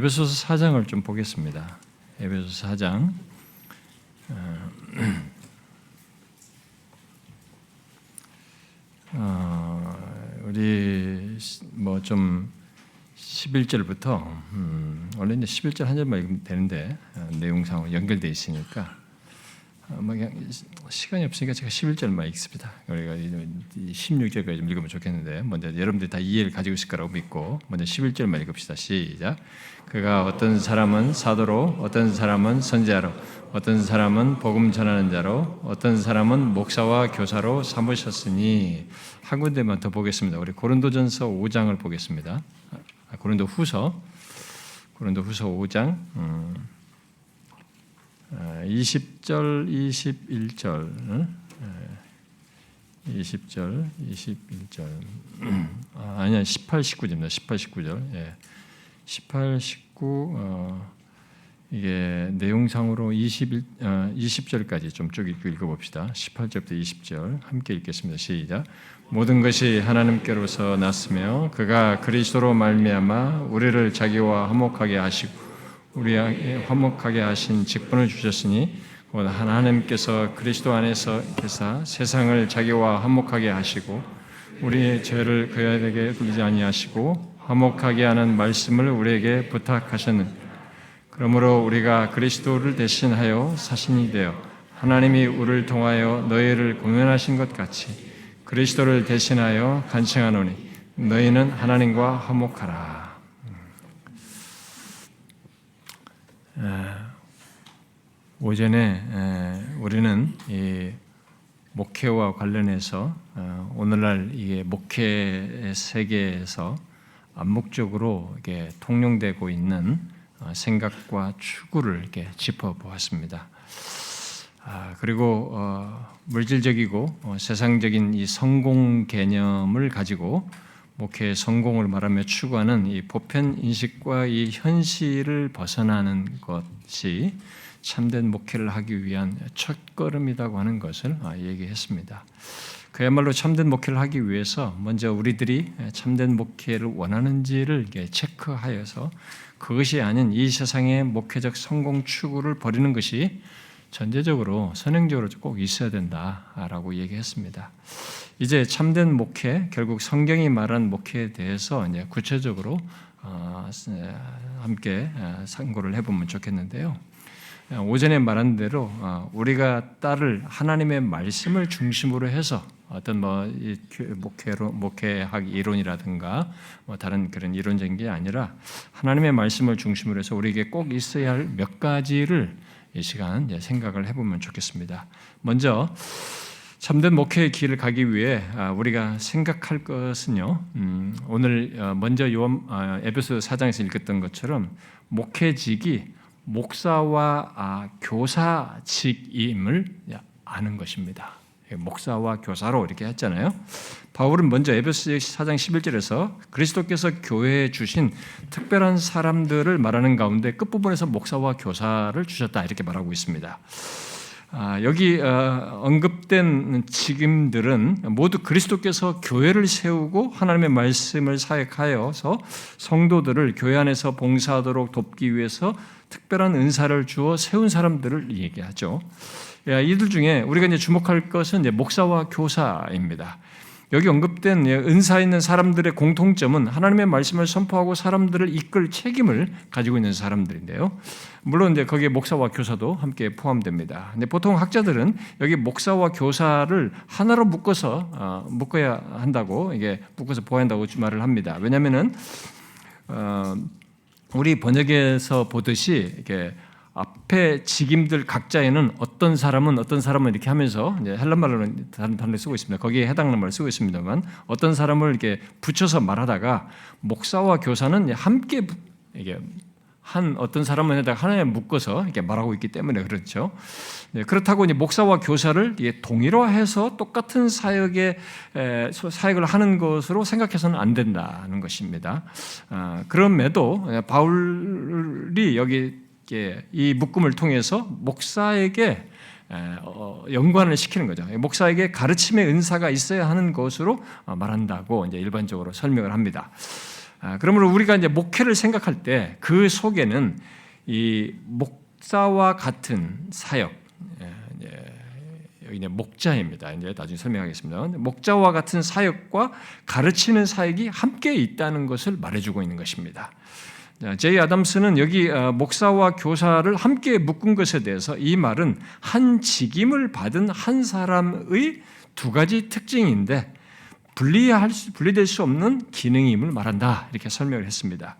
에베소서 4장을 좀 보겠습니다. 에베소서 4장. 우리 뭐 좀 11절부터 원래 이제 11절 한 절만 읽으면 되는데 내용상으로 연결되어 있으니까 뭐 그냥 시간이 없으니까 제가 11절만 읽습니다. 우리가 16절까지 좀 읽으면 좋겠는데 먼저 여러분들이 다 이해를 가지고 있을 거라고 믿고 먼저 11절만 읽읍시다. 시작. 그가 어떤 사람은 사도로, 어떤 사람은 선지자로, 어떤 사람은 복음 전하는 자로, 어떤 사람은 목사와 교사로 삼으셨으니. 한 군데만 더 보겠습니다. 우리 고린도전서 5장을 보겠습니다. 고린도후서 5장 20절, 21절, 20절, 21절, 아니야, 18, 19절입니다. 18, 19절. 예. 18, 19, 이게 내용상으로 20절까지 좀 쭉 읽어봅시다. 18절부터 20절 함께 읽겠습니다. 시작. 모든 것이 하나님께로서 났으며 그가 그리스도로 말미암아 우리를 자기와 화목하게 하시고 우리에게 화목하게 하신 직분을 주셨으니 곧 하나님께서 그리스도 안에서 계사 세상을 자기와 화목하게 하시고 우리의 죄를 그에게 돌리지 아니하시고 화목하게 하는 말씀을 우리에게 부탁하셨는. 그러므로 우리가 그리스도를 대신하여 사신이 되어 하나님이 우리를 통하여 너희를 공연하신 것 같이 그리스도를 대신하여 간청하노니 너희는 하나님과 화목하라. 오전에 우리는 이 목회와 관련해서 오늘날 이 목회 세계에서 암묵적으로 이게 통용되고 있는 생각과 추구를 이렇게 짚어보았습니다. 그리고 물질적이고 세상적인 이 성공 개념을 가지고 목회의 성공을 말하며 추구하는 이 보편 인식과 이 현실을 벗어나는 것이 참된 목회를 하기 위한 첫걸음이라고 하는 것을 얘기했습니다. 그야말로 참된 목회를 하기 위해서 먼저 우리들이 참된 목회를 원하는지를 체크하여서 그것이 아닌 이 세상의 목회적 성공 추구를 버리는 것이 전제적으로 선행적으로 꼭 있어야 된다라고 얘기했습니다. 이제 참된 목회, 결국 성경이 말한 목회에 대해서 이제 구체적으로 함께 상고를 해보면 좋겠는데요. 오전에 말한 대로 우리가 따를 하나님의 말씀을 중심으로 해서 어떤 목회학 이론이라든가 다른 그런 이론적인 게 아니라 하나님의 말씀을 중심으로 해서 우리에게 꼭 있어야 할 몇 가지를 이 시간 생각을 해보면 좋겠습니다. 먼저 참된 목회의 길을 가기 위해 우리가 생각할 것은요. 오늘 먼저 에베소 4장에서 읽었던 것처럼 목회직이 목사와 교사직임을 아는 것입니다. 목사와 교사로 이렇게 했잖아요. 바울은 먼저 에베소 4장 11절에서 그리스도께서 교회에 주신 특별한 사람들을 말하는 가운데 끝부분에서 목사와 교사를 주셨다 이렇게 말하고 있습니다. 여기 언급된 직임들은 모두 그리스도께서 교회를 세우고 하나님의 말씀을 사역하여서 성도들을 교회 안에서 봉사하도록 돕기 위해서 특별한 은사를 주어 세운 사람들을 얘기하죠. 이들 중에 우리가 이제 주목할 것은 이제 목사와 교사입니다. 여기 언급된 은사 있는 사람들의 공통점은 하나님의 말씀을 선포하고 사람들을 이끌 책임을 가지고 있는 사람들인데요. 물론 이제 거기에 목사와 교사도 함께 포함됩니다. 근데 보통 학자들은 여기 목사와 교사를 하나로 묶어야 한다고 이게 묶어서 보아야 한다고 말을 합니다. 왜냐하면은 우리 번역에서 보듯이 이렇게 앞에 직임들 각자에는 어떤 사람은 이렇게 하면서 이제 헬란말로는 다른 단어를 쓰고 있습니다. 거기에 해당하는 말을 쓰고 있습니다만 어떤 사람을 이렇게 붙여서 말하다가 목사와 교사는 함께 이게 한 어떤 사람은 하나에 묶어서 이렇게 말하고 있기 때문에 그렇죠. 그렇다고 이제 목사와 교사를 동일화해서 똑같은 사역을 하는 것으로 생각해서는 안 된다는 것입니다. 그럼에도 바울이 여기 이 묶음을 통해서 목사에게 연관을 시키는 거죠. 목사에게 가르침의 은사가 있어야 하는 것으로 말한다고 이제 일반적으로 설명을 합니다. 그러므로 우리가 이제 목회를 생각할 때 그 속에는 이 목사와 같은 사역, 여기 이제 목자입니다. 이제 나중에 설명하겠습니다. 목자와 같은 사역과 가르치는 사역이 함께 있다는 것을 말해주고 있는 것입니다. 제이 아담스는 여기 목사와 교사를 함께 묶은 것에 대해서 이 말은 한 직임을 받은 한 사람의 두 가지 특징인데 분리될 수 없는 기능임을 말한다. 이렇게 설명을 했습니다.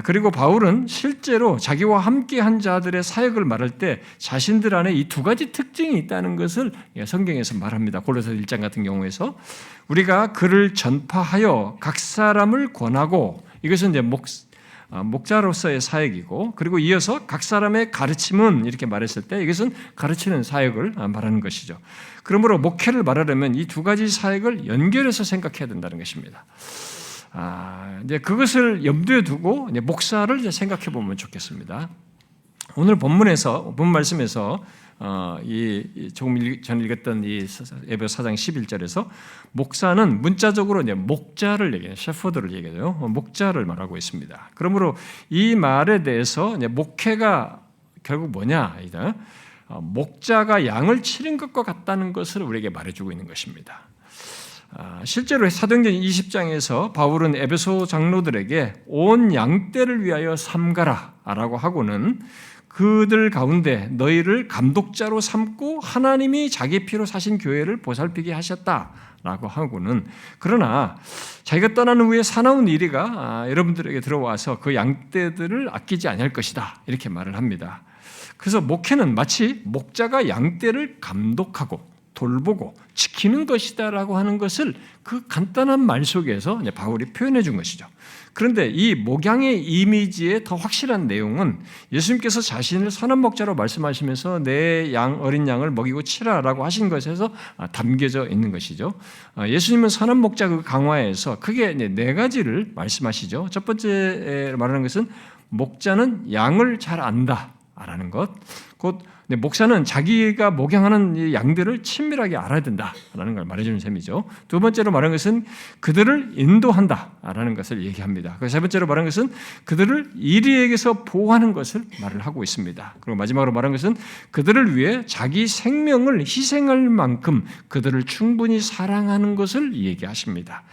그리고 바울은 실제로 자기와 함께한 자들의 사역을 말할 때 자신들 안에 이 두 가지 특징이 있다는 것을 성경에서 말합니다. 골로새 1장 같은 경우에서 우리가 그를 전파하여 각 사람을 권하고, 이것은 이제 목자로서의 사역이고, 그리고 이어서 각 사람의 가르침은 이렇게 말했을 때 이것은 가르치는 사역을 말하는 것이죠. 그러므로 목회를 말하려면 이 두 가지 사역을 연결해서 생각해야 된다는 것입니다. 이제 그것을 염두에 두고 이제 목사를 이제 생각해 보면 좋겠습니다. 오늘 본 말씀에서 조금 전 읽었던 이 에베소 4장 11절에서 목사는 문자적으로 이제 목자를 얘기해요. 셰퍼드를 얘기해요. 목자를 말하고 있습니다. 그러므로 이 말에 대해서 이제 목회가 결국 뭐냐? 목자가 양을 치는 것과 같다는 것을 우리에게 말해주고 있는 것입니다. 실제로 사도행전 20장에서 바울은 에베소 장로들에게 온 양떼를 위하여 삼가라 라고 하고는 그들 가운데 너희를 감독자로 삼고 하나님이 자기 피로 사신 교회를 보살피게 하셨다라고 하고는, 그러나 자기가 떠난 후에 사나운 이리가 여러분들에게 들어와서 그 양떼들을 아끼지 아니할 것이다 이렇게 말을 합니다. 그래서 목회는 마치 목자가 양떼를 감독하고 돌보고 지키는 것이다라고 하는 것을 그 간단한 말 속에서 이제 바울이 표현해 준 것이죠. 그런데 이 목양의 이미지의 더 확실한 내용은 예수님께서 자신을 선한 목자로 말씀하시면서 내 어린 양을 먹이고 치라라고 하신 것에서 담겨져 있는 것이죠. 예수님은 선한 목자 그 강화에서 크게 네 가지를 말씀하시죠. 첫 번째 말하는 것은 목자는 양을 잘 안다라는 것, 곧 목사는 자기가 목양하는 양들을 친밀하게 알아야 된다라는 걸 말해주는 셈이죠. 두 번째로 말하는 것은 그들을 인도한다라는 것을 얘기합니다. 세 번째로 말하는 것은 그들을 이리에게서 보호하는 것을 말을 하고 있습니다. 그리고 마지막으로 말하는 것은 그들을 위해 자기 생명을 희생할 만큼 그들을 충분히 사랑하는 것을 얘기하십니다.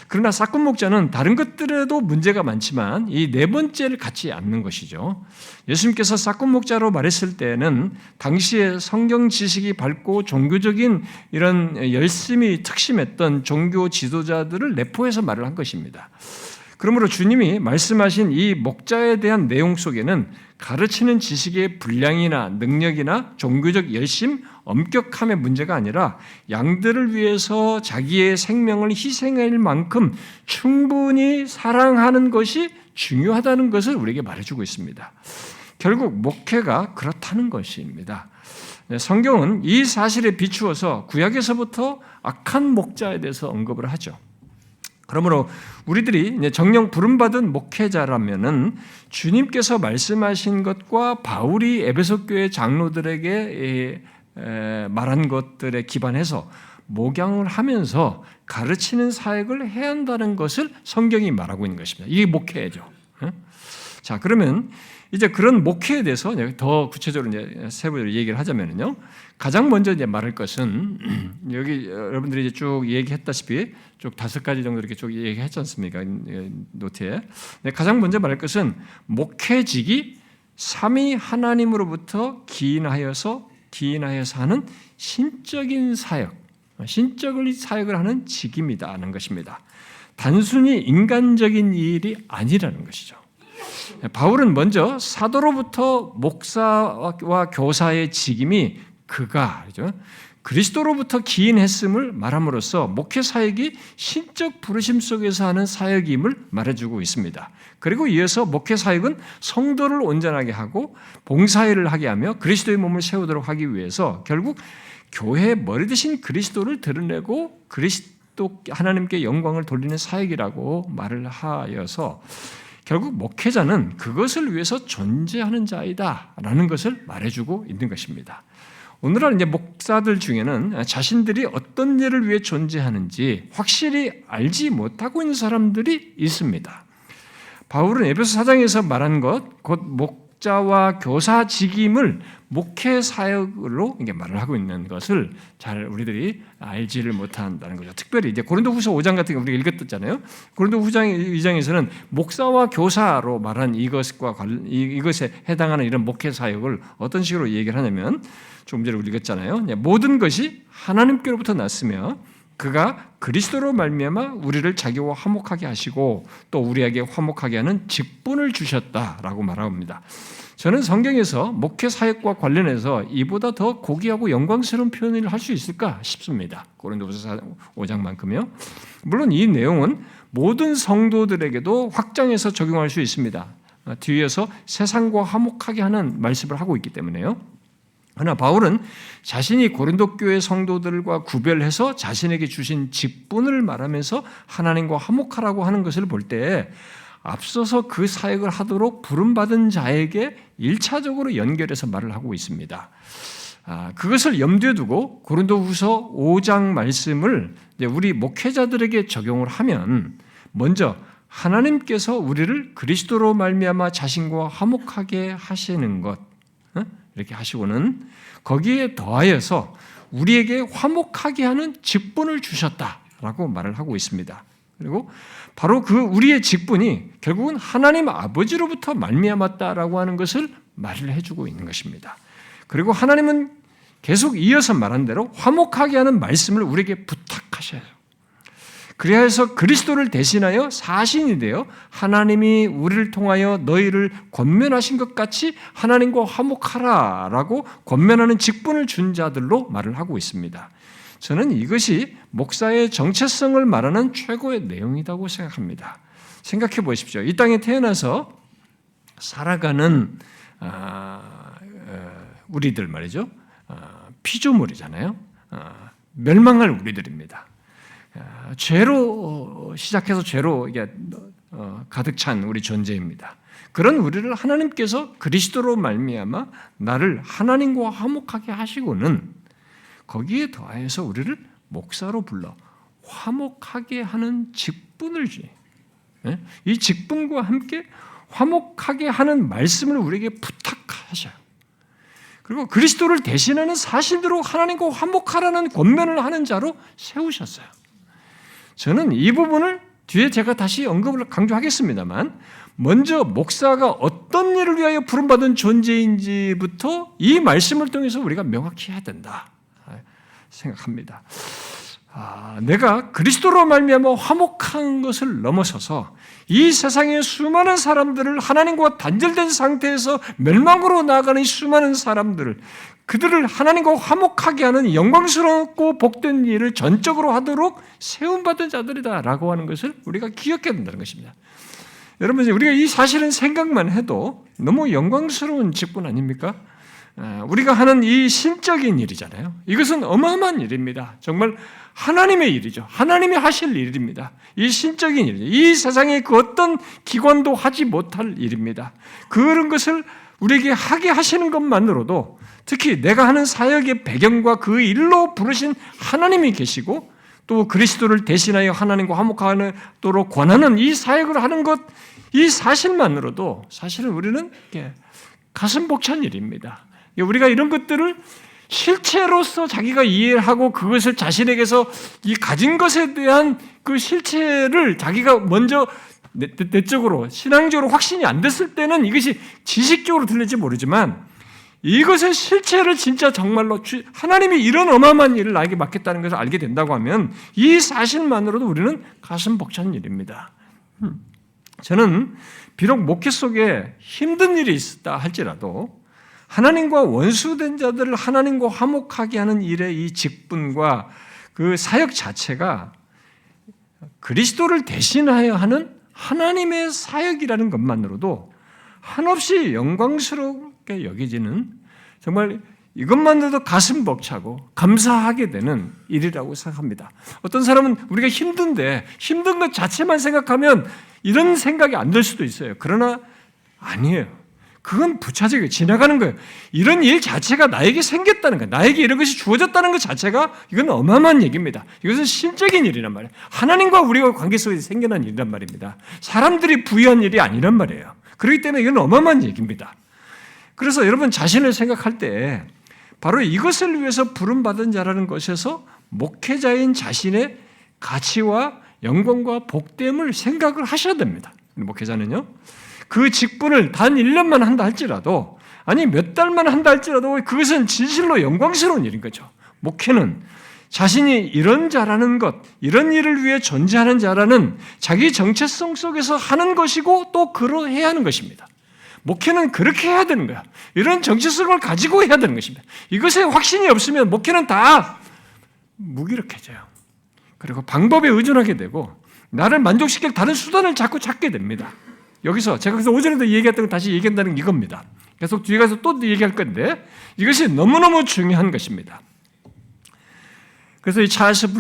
그러나 싹군 목자는 다른 것들에도 문제가 많지만 이 네 번째를 갖지 않는 것이죠. 예수님께서 싹군 목자로 말했을 때는 당시에 성경 지식이 밝고 종교적인 이런 열심히 특심했던 종교 지도자들을 내포해서 말을 한 것입니다. 그러므로 주님이 말씀하신 이 목자에 대한 내용 속에는 가르치는 지식의 분량이나 능력이나 종교적 열심, 엄격함의 문제가 아니라 양들을 위해서 자기의 생명을 희생할 만큼 충분히 사랑하는 것이 중요하다는 것을 우리에게 말해주고 있습니다. 결국 목회가 그렇다는 것입니다. 성경은 이 사실에 비추어서 구약에서부터 악한 목자에 대해서 언급을 하죠. 그러므로 우리들이 정령 부름받은 목회자라면은 주님께서 말씀하신 것과 바울이 에베소 교회 장로들에게 말한 것들에 기반해서 목양을 하면서 가르치는 사역을 해야 한다는 것을 성경이 말하고 있는 것입니다. 이게 목회죠. 자, 그러면 이제 그런 목회에 대해서 더 구체적으로 이제 세부적으로 얘기를 하자면요, 가장 먼저 이제 말할 것은 여기 여러분들이 이제 쭉 얘기했다시피 쭉 5가지 정도 이렇게 쭉 얘기했지 않습니까? 노트에. 가장 먼저 말할 것은 목회직이 삼위 하나님으로부터 기인하여서 하는 신적인 사역, 신적인 사역을 하는 직임이다는 것입니다. 단순히 인간적인 일이 아니라는 것이죠. 바울은 먼저 사도로부터 목사와 교사의 직임이 그리스도로부터 기인했음을 말함으로써 목회 사역이 신적 부르심 속에서 하는 사역임을 말해주고 있습니다. 그리고 이어서 목회 사역은 성도를 온전하게 하고 봉사일을 하게 하며 그리스도의 몸을 세우도록 하기 위해서 결국 교회의 머리 대신 그리스도를 드러내고 그리스도 하나님께 영광을 돌리는 사역이라고 말을 하여서 결국 목회자는 그것을 위해서 존재하는 자이다라는 것을 말해주고 있는 것입니다. 오늘날 이제 목사들 중에는 자신들이 어떤 일을 위해 존재하는지 확실히 알지 못하고 있는 사람들이 있습니다. 바울은 에베소 4장에서 말한 것, 곧 목자와 교사 직임을 목회 사역으로 이게 말을 하고 있는 것을 잘 우리들이 알지를 못한다는 거죠. 특별히 이제 고린도후서 5장 같은 거 우리가 읽었잖아요. 고린도후서 2장에서는 목사와 교사로 말한 이것에 해당하는 이런 목회 사역을 어떤 식으로 얘기를 하냐면, 조금 전에 우리 읽었잖아요. 모든 것이 하나님께로부터 났으며 그가 그리스도로 말미암아 우리를 자기와 화목하게 하시고 또 우리에게 화목하게 하는 직분을 주셨다라고 말합니다. 저는 성경에서 목회 사역과 관련해서 이보다 더 고귀하고 영광스러운 표현을 할 수 있을까 싶습니다. 고린도후서 5장만큼요. 물론 이 내용은 모든 성도들에게도 확장해서 적용할 수 있습니다. 뒤에서 세상과 화목하게 하는 말씀을 하고 있기 때문에요. 그러나 바울은 자신이 고린도 교회 성도들과 구별해서 자신에게 주신 직분을 말하면서 하나님과 화목하라고 하는 것을 볼 때 앞서서 그 사역을 하도록 부름받은 자에게 1차적으로 연결해서 말을 하고 있습니다. 그것을 염두에 두고 고린도후서 5장 말씀을 우리 목회자들에게 적용을 하면, 먼저 하나님께서 우리를 그리스도로 말미암아 자신과 화목하게 하시는 것, 이렇게 하시고는 거기에 더하여서 우리에게 화목하게 하는 직분을 주셨다라고 말을 하고 있습니다. 그리고 바로 그 우리의 직분이 결국은 하나님 아버지로부터 말미암았다라고 하는 것을 말을 해주고 있는 것입니다. 그리고 하나님은 계속 이어서 말한 대로 화목하게 하는 말씀을 우리에게 부탁하셔요. 그래야 해서 그리스도를 대신하여 사신이 되어 하나님이 우리를 통하여 너희를 권면하신 것 같이 하나님과 화목하라라고 권면하는 직분을 준 자들로 말을 하고 있습니다. 저는 이것이 목사의 정체성을 말하는 최고의 내용이라고 생각합니다. 생각해 보십시오. 이 땅에 태어나서 살아가는 우리들 말이죠. 피조물이잖아요. 멸망할 우리들입니다. 죄로 시작해서 죄로 가득 찬 우리 존재입니다. 그런 우리를 하나님께서 그리스도로 말미암아 나를 하나님과 화목하게 하시고는 거기에 더해서 우리를 목사로 불러 화목하게 하는 직분을 주니, 이 직분과 함께 화목하게 하는 말씀을 우리에게 부탁하셔요. 그리고 그리스도를 대신하는 사실대로 하나님과 화목하라는 권면을 하는 자로 세우셨어요. 저는 이 부분을 뒤에 제가 다시 언급을 강조하겠습니다만, 먼저 목사가 어떤 일을 위하여 부름받은 존재인지부터 이 말씀을 통해서 우리가 명확히 해야 된다 생각합니다. 내가 그리스도로 말미암아 화목한 것을 넘어서서 이 세상의 수많은 사람들을 하나님과 단절된 상태에서 멸망으로 나아가는 수많은 사람들을, 그들을 하나님과 화목하게 하는 영광스럽고 복된 일을 전적으로 하도록 세움받은 자들이다라고 하는 것을 우리가 기억해야 된다는 것입니다. 여러분, 우리가 이 사실은 생각만 해도 너무 영광스러운 직분 아닙니까? 우리가 하는 이 신적인 일이잖아요. 이것은 어마어마한 일입니다. 정말 하나님의 일이죠. 하나님이 하실 일입니다. 이 신적인 일이죠. 이 세상의 그 어떤 기관도 하지 못할 일입니다. 그런 것을 우리에게 하게 하시는 것만으로도, 특히 내가 하는 사역의 배경과 그 일로 부르신 하나님이 계시고 또 그리스도를 대신하여 하나님과 화목하도록 권하는 이 사역을 하는 것, 이 사실만으로도 사실은 우리는 가슴 벅찬 일입니다. 우리가 이런 것들을 실체로서 자기가 이해하고 그것을 자신에게서 이 가진 것에 대한 그 실체를 자기가 먼저 내적으로 신앙적으로 확신이 안 됐을 때는 이것이 지식적으로 들릴지 모르지만, 이것의 실체를 진짜 정말로 하나님이 이런 어마어마한 일을 나에게 맡겼다는 것을 알게 된다고 하면 이 사실만으로도 우리는 가슴 벅찬 일입니다. 저는 비록 목회 속에 힘든 일이 있다 할지라도 하나님과 원수된 자들을 하나님과 화목하게 하는 일의 이 직분과 그 사역 자체가 그리스도를 대신하여 하는 하나님의 사역이라는 것만으로도 한없이 영광스럽게 여겨지는, 정말 이것만으로도 가슴 벅차고 감사하게 되는 일이라고 생각합니다. 어떤 사람은 우리가 힘든데 힘든 것 자체만 생각하면 이런 생각이 안 들 수도 있어요. 그러나 아니에요. 그건 부차적이에요. 지나가는 거예요. 이런 일 자체가 나에게 생겼다는 거예요. 나에게 이런 것이 주어졌다는 것 자체가 이건 어마어마한 얘기입니다. 이것은 신적인 일이란 말이에요. 하나님과 우리가 관계 속에서 생겨난 일이란 말입니다. 사람들이 부여한 일이 아니란 말이에요. 그렇기 때문에 이건 어마어마한 얘기입니다. 그래서 여러분 자신을 생각할 때 바로 이것을 위해서 부름받은 자라는 것에서 목회자인 자신의 가치와 영광과 복됨을 생각을 하셔야 됩니다. 목회자는요. 그 직분을 단 1년만 한다 할지라도 아니 몇 달만 한다 할지라도 그것은 진실로 영광스러운 일인 거죠. 목회는 자신이 이런 자라는 것, 이런 일을 위해 존재하는 자라는 자기 정체성 속에서 하는 것이고 또 그러해야 하는 것입니다. 목회는 그렇게 해야 되는 거야. 이런 정체성을 가지고 해야 되는 것입니다. 이것에 확신이 없으면 목회는 다 무기력해져요. 그리고 방법에 의존하게 되고 나를 만족시킬 다른 수단을 자꾸 찾게 됩니다. 여기서 제가 그래서 오전에도 얘기했던 거 다시 얘기한다는 이겁니다. 계속 뒤에 가서 또 얘기할 건데 이것이 너무너무 중요한 것입니다. 그래서 이 찰스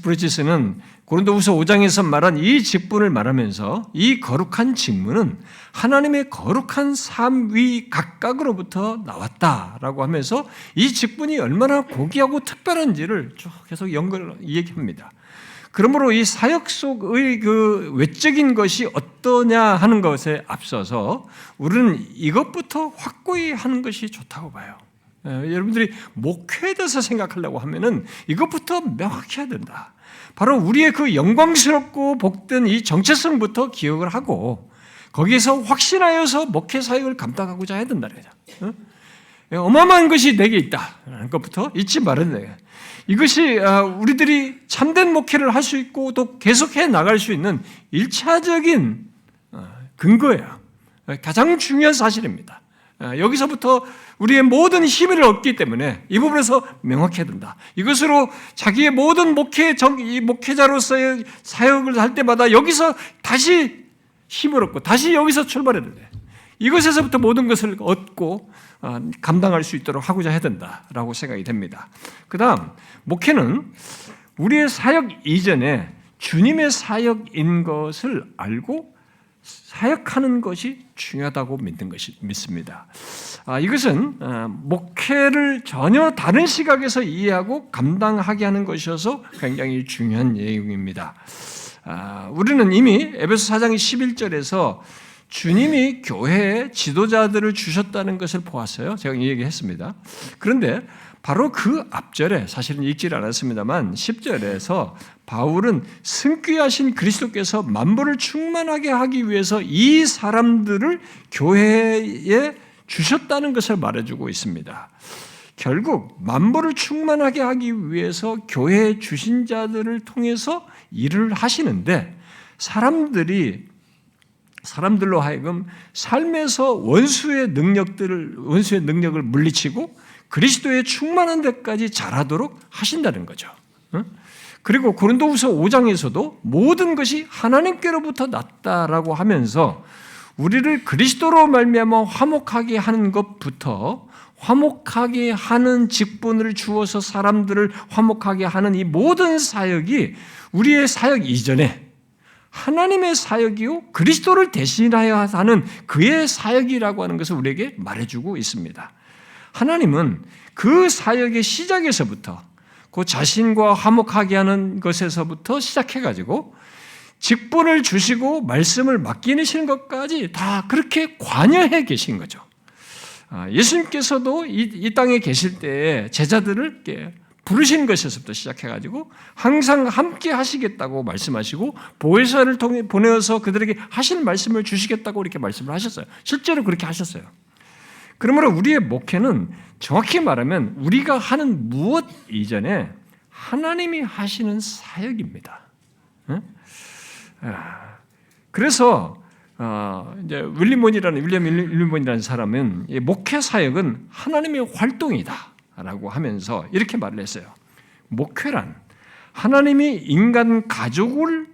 브리지스는 고린도후서 5장에서 말한 이 직분을 말하면서 이 거룩한 직분은 하나님의 거룩한 삶 위 각각으로부터 나왔다라고 하면서 이 직분이 얼마나 고귀하고 특별한지를 쭉 계속 얘기합니다. 그러므로 이 사역 속의 그 외적인 것이 어떠냐 하는 것에 앞서서 우리는 이것부터 확고히 하는 것이 좋다고 봐요. 여러분들이 목회에 대해서 생각하려고 하면은 이것부터 명확히 해야 된다. 바로 우리의 그 영광스럽고 복된 이 정체성부터 기억을 하고 거기에서 확신하여서 목회 사역을 감당하고자 해야 된다. 어마어마한 것이 내게 있다라는 것부터 잊지 말아야 돼요. 이것이 우리들이 참된 목회를 할 수 있고 또 계속해 나갈 수 있는 1차적인 근거예요. 가장 중요한 사실입니다. 여기서부터 우리의 모든 힘을 얻기 때문에 이 부분에서 명확해야 된다. 이것으로 자기의 모든 목회자로서의 사역을 할 때마다 여기서 다시 힘을 얻고 다시 여기서 출발해야 돼. 이것에서부터 모든 것을 얻고 감당할 수 있도록 하고자 해야 된다라고 생각이 됩니다. 그 다음 목회는 우리의 사역 이전에 주님의 사역인 것을 알고 사역하는 것이 중요하다고 믿습니다. 이것은 목회를 전혀 다른 시각에서 이해하고 감당하게 하는 것이어서 굉장히 중요한 내용입니다. 우리는 이미 에베소 4장 11절에서 주님이 교회에 지도자들을 주셨다는 것을 보았어요. 제가 이 얘기했습니다. 그런데 바로 그 앞절에 사실은 읽지를 않았습니다만 10절에서 바울은 승귀하신 그리스도께서 만물을 충만하게 하기 위해서 이 사람들을 교회에 주셨다는 것을 말해주고 있습니다. 결국 만물을 충만하게 하기 위해서 교회에 주신 자들을 통해서 일을 하시는데 사람들로 하여금 삶에서 원수의 능력을 물리치고 그리스도의 충만한 데까지 자라도록 하신다는 거죠. 그리고 고린도후서 5장에서도 모든 것이 하나님께로부터 났다라고 하면서 우리를 그리스도로 말미암아 화목하게 하는 것부터 화목하게 하는 직분을 주어서 사람들을 화목하게 하는 이 모든 사역이 우리의 사역 이전에 하나님의 사역이요 그리스도를 대신하여 하는 그의 사역이라고 하는 것을 우리에게 말해주고 있습니다. 하나님은 그 사역의 시작에서부터 그 자신과 화목하게 하는 것에서부터 시작해가지고 직분을 주시고 말씀을 맡기시는 것까지 다 그렇게 관여해 계신 거죠. 예수님께서도 이 땅에 계실 때에 제자들을 부르신 것에서부터 시작해가지고 항상 함께 하시겠다고 말씀하시고 보혜사를 통해 보내어서 그들에게 하실 말씀을 주시겠다고 이렇게 말씀을 하셨어요. 실제로 그렇게 하셨어요. 그러므로 우리의 목회는 정확히 말하면 우리가 하는 무엇 이전에 하나님이 하시는 사역입니다. 그래서 이제 윌리엄 윌리몬이라는 사람은 목회 사역은 하나님의 활동이다라고 하면서 이렇게 말을 했어요. 목회란 하나님이 인간 가족을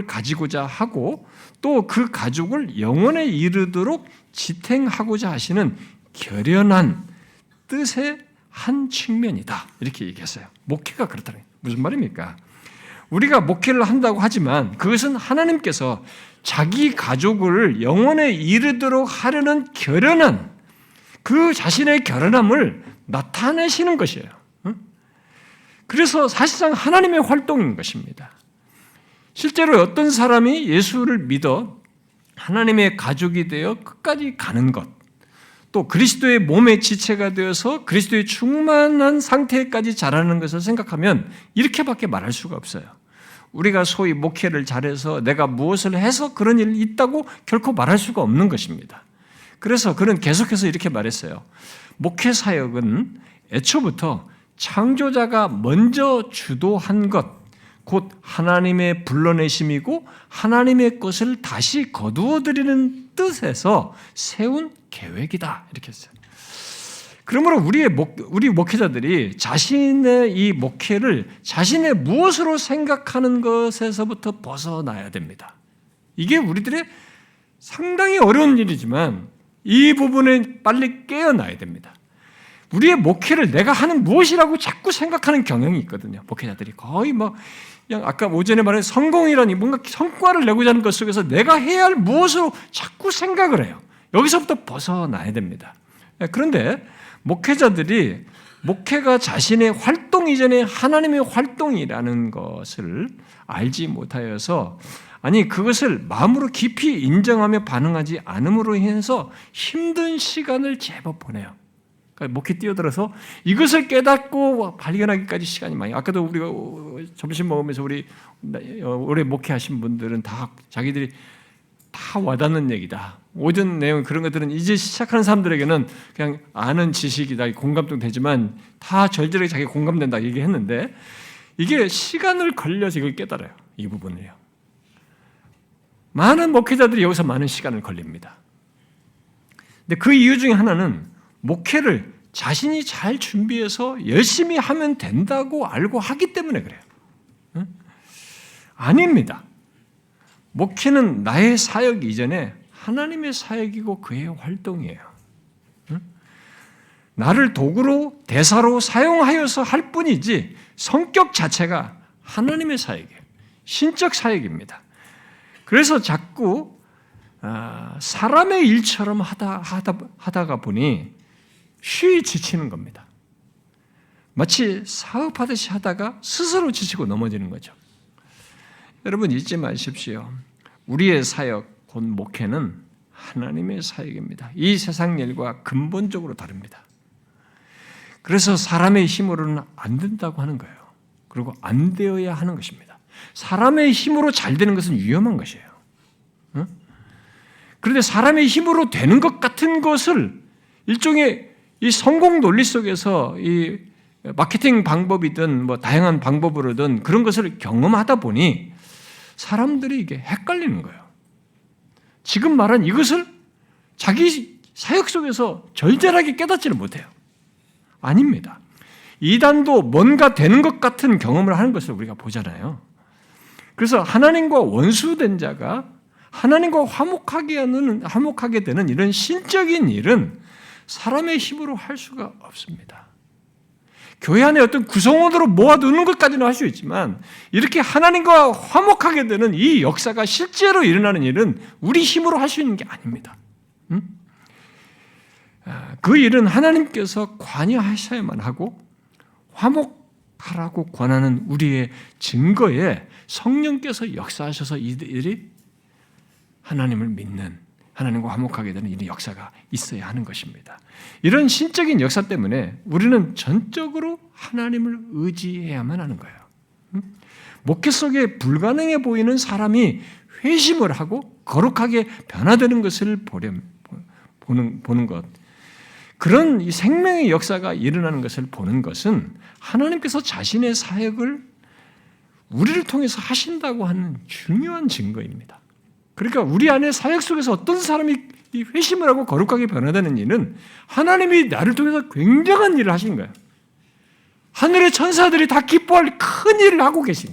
가지고자 하고 또 그 가족을 영원에 이르도록 지탱하고자 하시는 결연한 뜻의 한 측면이다. 이렇게 얘기했어요. 목회가 그렇다는 무슨 말입니까? 우리가 목회를 한다고 하지만 그것은 하나님께서 자기 가족을 영원에 이르도록 하려는 결연한 그 자신의 결연함을 나타내시는 것이에요. 그래서 사실상 하나님의 활동인 것입니다. 실제로 어떤 사람이 예수를 믿어 하나님의 가족이 되어 끝까지 가는 것, 또 그리스도의 몸의 지체가 되어서 그리스도의 충만한 상태까지 자라는 것을 생각하면 이렇게밖에 말할 수가 없어요. 우리가 소위 목회를 잘해서 내가 무엇을 해서 그런 일이 있다고 결코 말할 수가 없는 것입니다. 그래서 그는 계속해서 이렇게 말했어요. 목회 사역은 애초부터 창조자가 먼저 주도한 것, 곧 하나님의 불러내심이고 하나님의 것을 다시 거두어드리는 뜻에서 세운 계획이다. 이렇게 했어요. 그러므로 우리 목회자들이 자신의 이 목회를 자신의 무엇으로 생각하는 것에서부터 벗어나야 됩니다. 이게 우리들의 상당히 어려운 일이지만 이 부분에 빨리 깨어나야 됩니다. 우리의 목회를 내가 하는 무엇이라고 자꾸 생각하는 경향이 있거든요. 목회자들이 거의 그냥 아까 오전에 말한 성공이라니 뭔가 성과를 내고자 하는 것 속에서 내가 해야 할 무엇으로 자꾸 생각을 해요. 여기서부터 벗어나야 됩니다. 그런데 목회자들이 목회가 자신의 활동 이전에 하나님의 활동이라는 것을 알지 못하여서 그것을 마음으로 깊이 인정하며 반응하지 않음으로 인해서 힘든 시간을 제법 보내요. 그러니까 목회 뛰어들어서 이것을 깨닫고 발견하기까지 시간이 많이. 아까도 우리가 점심 먹으면서 우리 오래 목회하신 분들은 다 자기들이 다 와닿는 얘기다. 오전 내용 그런 것들은 이제 시작하는 사람들에게는 그냥 아는 지식이다, 공감도 되지만 다 절절하게 자기 공감된다 얘기했는데 이게 시간을 걸려서 이걸 깨달아요. 이 부분을요. 많은 목회자들이 여기서 많은 시간을 걸립니다. 근데 그 이유 중에 하나는 목회를 자신이 잘 준비해서 열심히 하면 된다고 알고 하기 때문에 그래요. 아닙니다. 목회는 나의 사역 이전에 하나님의 사역이고 그의 활동이에요. 나를 도구로 대사로 사용하여서 할 뿐이지 성격 자체가 하나님의 사역이에요. 신적 사역입니다. 그래서 자꾸 사람의 일처럼 하다가 보니 쉬이 지치는 겁니다. 마치 사업하듯이 하다가 스스로 지치고 넘어지는 거죠. 여러분 잊지 마십시오. 우리의 사역, 곧 목회는 하나님의 사역입니다. 이 세상 일과 근본적으로 다릅니다. 그래서 사람의 힘으로는 안 된다고 하는 거예요. 그리고 안 되어야 하는 것입니다. 사람의 힘으로 잘 되는 것은 위험한 것이에요. 그런데 사람의 힘으로 되는 것 같은 것을 일종의 이 성공 논리 속에서 이 마케팅 방법이든 다양한 방법으로든 그런 것을 경험하다 보니 사람들이 이게 헷갈리는 거예요. 지금 말한 이것을 자기 사역 속에서 절절하게 깨닫지를 못해요. 아닙니다. 이단도 뭔가 되는 것 같은 경험을 하는 것을 우리가 보잖아요. 그래서 하나님과 원수된 자가 하나님과 화목하게 되는 이런 신적인 일은 사람의 힘으로 할 수가 없습니다. 교회 안에 어떤 구성원으로 모아두는 것까지는 할 수 있지만 이렇게 하나님과 화목하게 되는 이 역사가 실제로 일어나는 일은 우리 힘으로 할 수 있는 게 아닙니다. 그 일은 하나님께서 관여하셔야만 하고 화목하라고 권하는 우리의 증거에 성령께서 역사하셔서 이들이 하나님을 믿는, 하나님과 화목하게 되는 이 역사가 있어야 하는 것입니다. 이런 신적인 역사 때문에 우리는 전적으로 하나님을 의지해야만 하는 거예요. 목회 속에 불가능해 보이는 사람이 회심을 하고 거룩하게 변화되는 것을 보는 것, 그런 이 생명의 역사가 일어나는 것을 보는 것은 하나님께서 자신의 사역을 우리를 통해서 하신다고 하는 중요한 증거입니다. 그러니까 우리 안에 사역 속에서 어떤 사람이 회심을 하고 거룩하게 변화되는 일은 하나님이 나를 통해서 굉장한 일을 하신 거예요. 하늘의 천사들이 다 기뻐할 큰 일을 하고 계신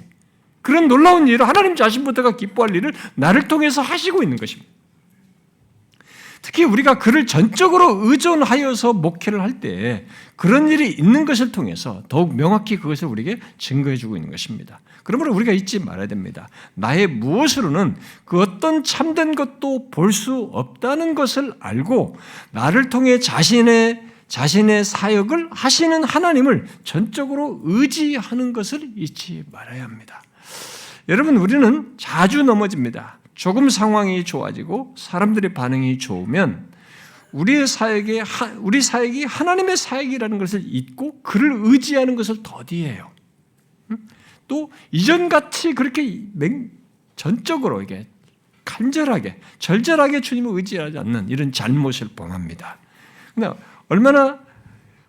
그런 놀라운 일을 하나님 자신부터가 기뻐할 일을 나를 통해서 하시고 있는 것입니다. 특히 우리가 그를 전적으로 의존하여서 목회를 할 때 그런 일이 있는 것을 통해서 더욱 명확히 그것을 우리에게 증거해 주고 있는 것입니다. 그러므로 우리가 잊지 말아야 됩니다. 나의 무엇으로는 그 어떤 참된 것도 볼 수 없다는 것을 알고 나를 통해 자신의 사역을 하시는 하나님을 전적으로 의지하는 것을 잊지 말아야 합니다. 여러분, 우리는 자주 넘어집니다. 조금 상황이 좋아지고 사람들의 반응이 좋으면 우리 사역이 하나님의 사역이라는 것을 잊고 그를 의지하는 것을 더디해요. 또 이전같이 그렇게 전적으로 이게 간절하게 절절하게 주님을 의지하지 않는 이런 잘못을 범합니다. 그러나 얼마나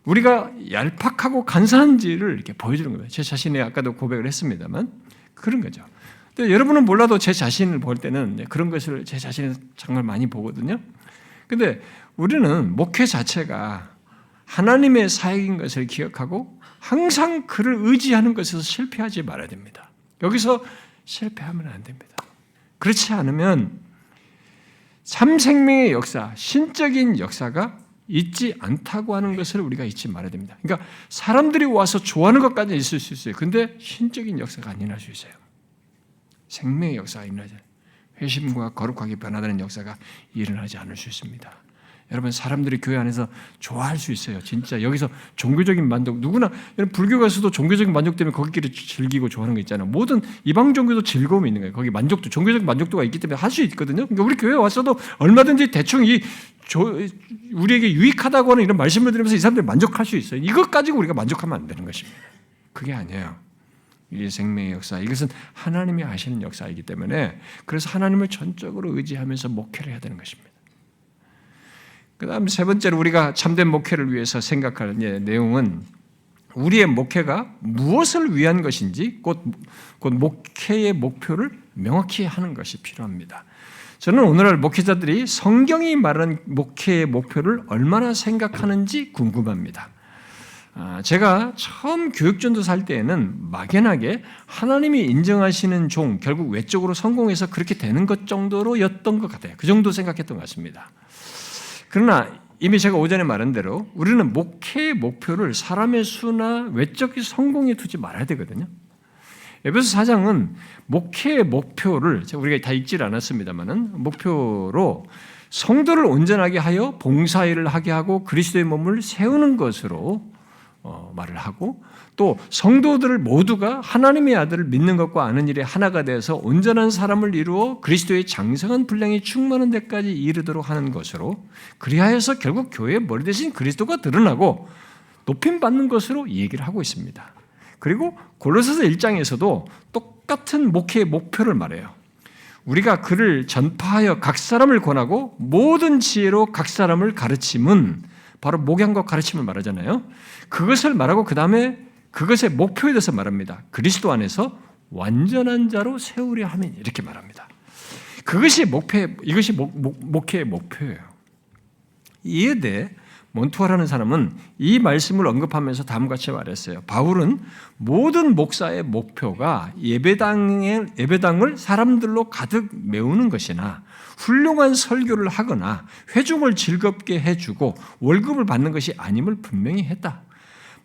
우리가 얄팍하고 간사한지를 이렇게 보여주는 거예요. 제 자신의 아까도 고백을 했습니다만 그런 거죠. 근데 여러분은 몰라도 제 자신을 볼 때는 그런 것을 제 자신을 정말 많이 보거든요. 근데 우리는 목회 자체가 하나님의 사역인 것을 기억하고 항상 그를 의지하는 것에서 실패하지 말아야 됩니다. 여기서 실패하면 안 됩니다. 그렇지 않으면 참 생명의 역사, 신적인 역사가 있지 않다고 하는 것을 우리가 잊지 말아야 됩니다. 그러니까 사람들이 와서 좋아하는 것까지 있을 수 있어요. 근데 신적인 역사가 안 일어날 수 있어요. 생명의 역사가 일어나지 않아요. 회심과 거룩하게 변화되는 역사가 일어나지 않을 수 있습니다. 여러분, 사람들이 교회 안에서 좋아할 수 있어요. 진짜 여기서 종교적인 만족, 누구나 불교 가서도 종교적인 만족 때문에 거기끼리 즐기고 좋아하는 거 있잖아요. 모든 이방 종교도 즐거움이 있는 거예요. 거기 만족도, 종교적인 만족도가 있기 때문에 할 수 있거든요. 그러니까 우리 교회에 왔어도 얼마든지 대충 우리에게 유익하다고 하는 이런 말씀을 들으면서 이 사람들이 만족할 수 있어요. 이것 가지고 우리가 만족하면 안 되는 것입니다. 그게 아니에요. 이 생명의 역사, 이것은 하나님이 하시는 역사이기 때문에 그래서 하나님을 전적으로 의지하면서 목회를 해야 되는 것입니다. 그 다음 세 번째로 우리가 참된 목회를 위해서 생각할 내용은 우리의 목회가 무엇을 위한 것인지 곧 목회의 목표를 명확히 하는 것이 필요합니다. 저는 오늘날 목회자들이 성경이 말하는 목회의 목표를 얼마나 생각하는지 궁금합니다. 제가 처음 교육전도사 할 때에는 막연하게 하나님이 인정하시는 종, 결국 외적으로 성공해서 그렇게 되는 것 정도로였던 것 같아요. 그 정도 생각했던 것 같습니다. 그러나 이미 제가 오전에 말한 대로 우리는 목회의 목표를 사람의 수나 외적인 성공에 두지 말아야 되거든요. 에베소 4장은 목회의 목표를 우리가 다 읽질 않았습니다만은 목표로 성도를 온전하게 하여 봉사일을 하게 하고 그리스도의 몸을 세우는 것으로 말을 하고 또 성도들 모두가 하나님의 아들을 믿는 것과 아는 일에 하나가 되어서 온전한 사람을 이루어 그리스도의 장성한 분량이 충만한 데까지 이르도록 하는 것으로 그리하여서 결국 교회의 머리 대신 그리스도가 드러나고 높임받는 것으로 얘기를 하고 있습니다. 그리고 골로새서 1장에서도 똑같은 목회의 목표를 말해요. 우리가 그를 전파하여 각 사람을 권하고 모든 지혜로 각 사람을 가르침은 바로 목양과 가르침을 말하잖아요. 그것을 말하고 그 다음에 그것의 목표에 대해서 말합니다. 그리스도 안에서 완전한 자로 세우려 하면 이렇게 말합니다. 이것이 목회의 목표예요. 이에 대해 몬투아라는 사람은 이 말씀을 언급하면서 다음과 같이 말했어요. 바울은 모든 목사의 목표가 예배당을 사람들로 가득 메우는 것이나 훌륭한 설교를 하거나 회중을 즐겁게 해주고 월급을 받는 것이 아님을 분명히 했다.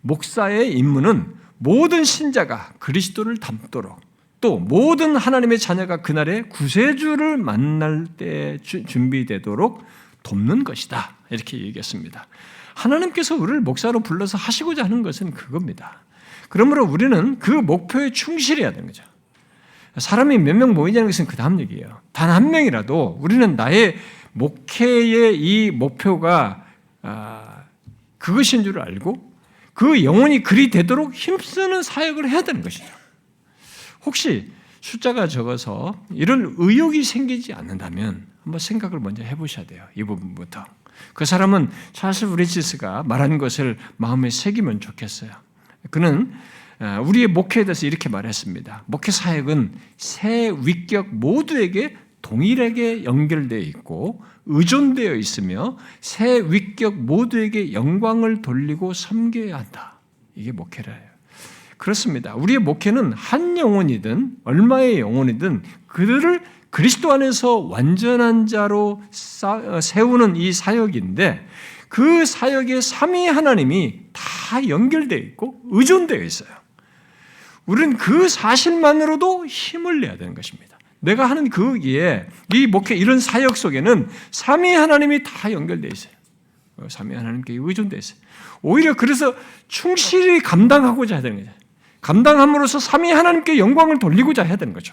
목사의 임무는 모든 신자가 그리스도를 닮도록 또 모든 하나님의 자녀가 그날의 구세주를 만날 때 준비되도록 돕는 것이다. 이렇게 얘기했습니다. 하나님께서 우리를 목사로 불러서 하시고자 하는 것은 그겁니다. 그러므로 우리는 그 목표에 충실해야 되는 거죠. 사람이 몇 명 모이냐는 것은 그 다음 얘기예요. 단 한 명이라도 우리는 나의 목회의 이 목표가 그것인 줄 알고 그 영혼이 그리 되도록 힘쓰는 사역을 해야 되는 것이죠. 혹시 숫자가 적어서 이런 의욕이 생기지 않는다면 한번 생각을 먼저 해보셔야 돼요. 이 부분부터. 그 사람은 찰스 브리지스가 말한 것을 마음에 새기면 좋겠어요. 그는 우리의 목회에 대해서 이렇게 말했습니다. 목회 사역은 세 위격 모두에게 동일하게 연결되어 있고 의존되어 있으며 세 위격 모두에게 영광을 돌리고 섬겨야 한다. 이게 목회라예요. 그렇습니다. 우리의 목회는 한 영혼이든 얼마의 영혼이든 그들을 그리스도 안에서 완전한 자로 세우는 이 사역인데 그 사역에 삼위 하나님이 다 연결되어 있고 의존되어 있어요. 우리는 그 사실만으로도 힘을 내야 되는 것입니다. 내가 하는 거기에 이 목회 이런 사역 속에는 삼위 하나님이 다 연결되어 있어요. 삼위 하나님께 의존되어 있어요. 오히려 그래서 충실히 감당하고자 해야 되는 거죠. 감당함으로써 삼위 하나님께 영광을 돌리고자 해야 되는 거죠.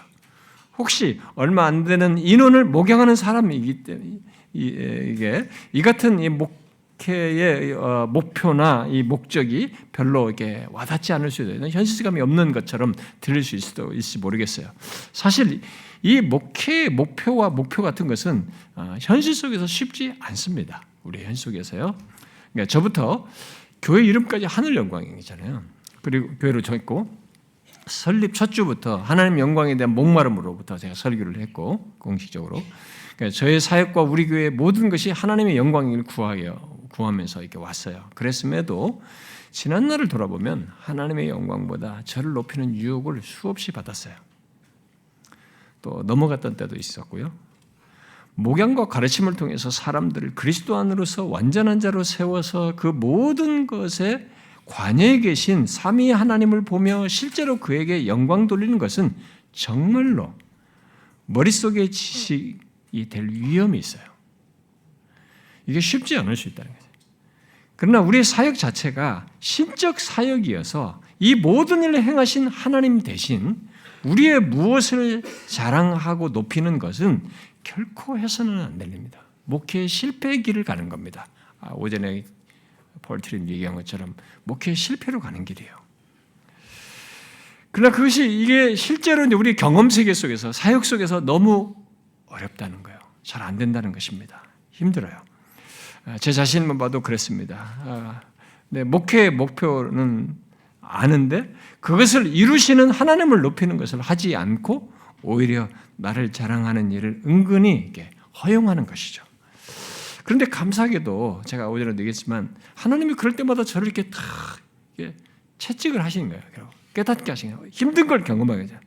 혹시 얼마 안 되는 인원을 목양하는 사람이기 때문에 이 같은 이 목회의 목표나 이 목적이 별로 이렇게 와닿지 않을 수도 있는 현실감이 없는 것처럼 들릴 수 있을지 모르겠어요. 사실 이 목회의 목표와 목표 같은 것은 현실 속에서 쉽지 않습니다. 우리 현실 속에서요. 그러니까 저부터 교회 이름까지 하늘 영광이잖아요. 그리고 교회를 정했고 설립 첫 주부터 하나님 영광에 대한 목마름으로부터 제가 설교를 했고 공식적으로 그러니까 저의 사역과 우리 교회의 모든 것이 하나님의 영광을 구하면서 이렇게 왔어요. 그랬음에도 지난 날을 돌아보면 하나님의 영광보다 저를 높이는 유혹을 수없이 받았어요. 또 넘어갔던 때도 있었고요. 목양과 가르침을 통해서 사람들을 그리스도 안으로서 완전한 자로 세워서 그 모든 것에 관여에 계신 삼위 하나님을 보며 실제로 그에게 영광 돌리는 것은 정말로 머릿속의 지식이 될 위험이 있어요. 이게 쉽지 않을 수 있다는 거죠. 그러나 우리의 사역 자체가 신적 사역이어서 이 모든 일을 행하신 하나님 대신 우리의 무엇을 자랑하고 높이는 것은 결코 해서는 안 됩니다. 목회의 실패의 길을 가는 겁니다. 오전에 폴트린 얘기한 것처럼 목회의 실패로 가는 길이에요. 그러나 이게 실제로 우리 경험 세계 속에서 사역 속에서 너무 어렵다는 거예요. 잘 안 된다는 것입니다. 힘들어요. 제 자신만 봐도 그랬습니다. 목회의 목표는 아는데 그것을 이루시는 하나님을 높이는 것을 하지 않고 오히려 나를 자랑하는 일을 은근히 이렇게 허용하는 것이죠. 그런데 감사하게도 제가 오전에도 얘기했지만 하나님이 그럴 때마다 저를 이렇게 다 채찍을 하시는 거예요. 깨닫게 하시는 거예요. 힘든 걸 경험하게 돼요.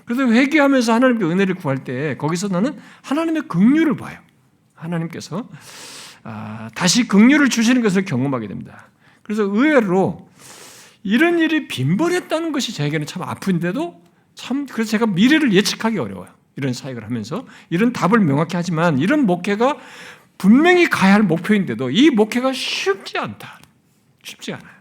그래서 회개하면서 하나님께 은혜를 구할 때 거기서 나는 하나님의 긍휼을 봐요. 하나님께서 다시 긍휼을 주시는 것을 경험하게 됩니다. 그래서 의외로 이런 일이 빈번했다는 것이 저에게는 참 아픈데도 그래서 제가 미래를 예측하기 어려워요. 이런 사역을 하면서 이런 답을 명확히 하지만 이런 목회가 분명히 가야 할 목표인데도 이 목회가 쉽지 않다. 쉽지 않아요.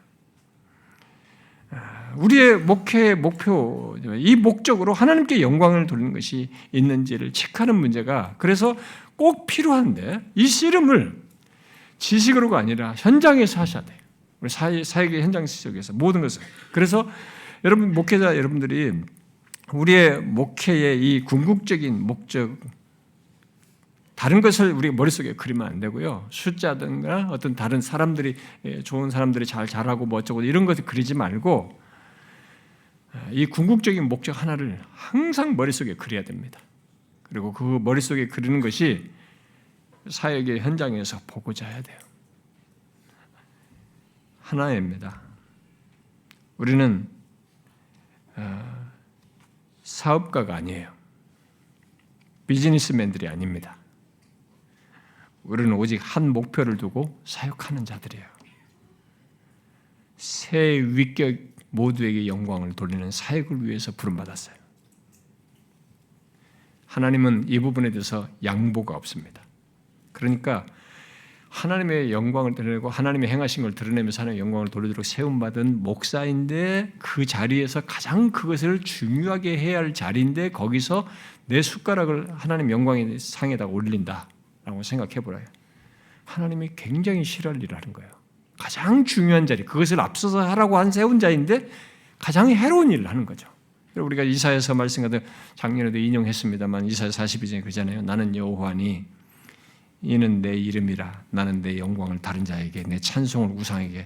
우리의 목회의 목표, 이 목적으로 하나님께 영광을 돌리는 것이 있는지를 체크하는 문제가 그래서 꼭 필요한데 이 씨름을 지식으로가 아니라 현장에서 하셔야 돼요. 우리 사역의 현장 속에서 모든 것을. 그래서 여러분 목회자 여러분들이 우리의 목회의 이 궁극적인 목적 다른 것을 우리 머릿속에 그리면 안 되고요. 숫자든가 어떤 다른 사람들이 좋은 사람들이 잘 잘하고 뭐 어쩌고 이런 것을 그리지 말고 이 궁극적인 목적 하나를 항상 머릿속에 그려야 됩니다. 그리고 그 머릿속에 그리는 것이 사역의 현장에서 보고자 해야 돼요. 하나입니다. 우리는 사업가가 아니에요. 비즈니스맨들이 아닙니다. 우리는 오직 한 목표를 두고 사역하는 자들이에요. 새 위격 모두에게 영광을 돌리는 사역을 위해서 부름받았어요. 하나님은 이 부분에 대해서 양보가 없습니다. 그러니까 하나님의 영광을 드러내고 하나님의 행하신 걸 드러내면서 하나님의 영광을 돌리도록 세움받은 목사인데 그 자리에서 가장 그것을 중요하게 해야 할 자리인데 거기서 내 숟가락을 하나님 영광의 상에다 올린다라고 생각해보라요. 하나님이 굉장히 싫어할 일을 하는 거예요. 가장 중요한 자리, 그것을 앞서서 하라고 한 세운 자인데 가장 해로운 일을 하는 거죠. 우리가 이사야서 말씀과도 작년에도 인용했습니다만 이사야 42장에 그러잖아요. 나는 여호와니 이는 내 이름이라 나는 내 영광을 다른 자에게 내 찬송을 우상에게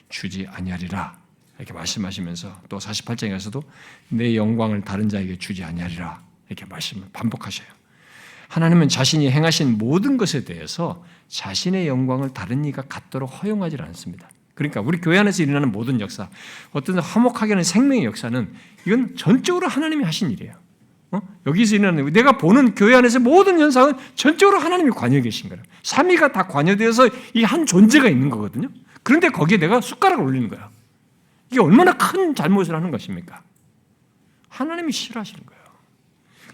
주지 아니하리라 이렇게 말씀하시면서 또 48장에서도 내 영광을 다른 자에게 주지 아니하리라 이렇게 말씀을 반복하셔요. 하나님은 자신이 행하신 모든 것에 대해서 자신의 영광을 다른 이가 갖도록 허용하지 않습니다. 그러니까 우리 교회 안에서 일어나는 모든 역사, 어떤 화목하게 하는 생명의 역사는 이건 전적으로 하나님이 하신 일이에요. 여기서 있는 내가 보는 교회 안에서 모든 현상은 전적으로 하나님이 관여해 계신 거예요. 삼위가 다 관여되어서 이 한 존재가 있는 거거든요. 그런데 거기에 내가 숟가락을 올리는 거야. 이게 얼마나 큰 잘못을 하는 것입니까? 하나님이 싫어하시는 거예요.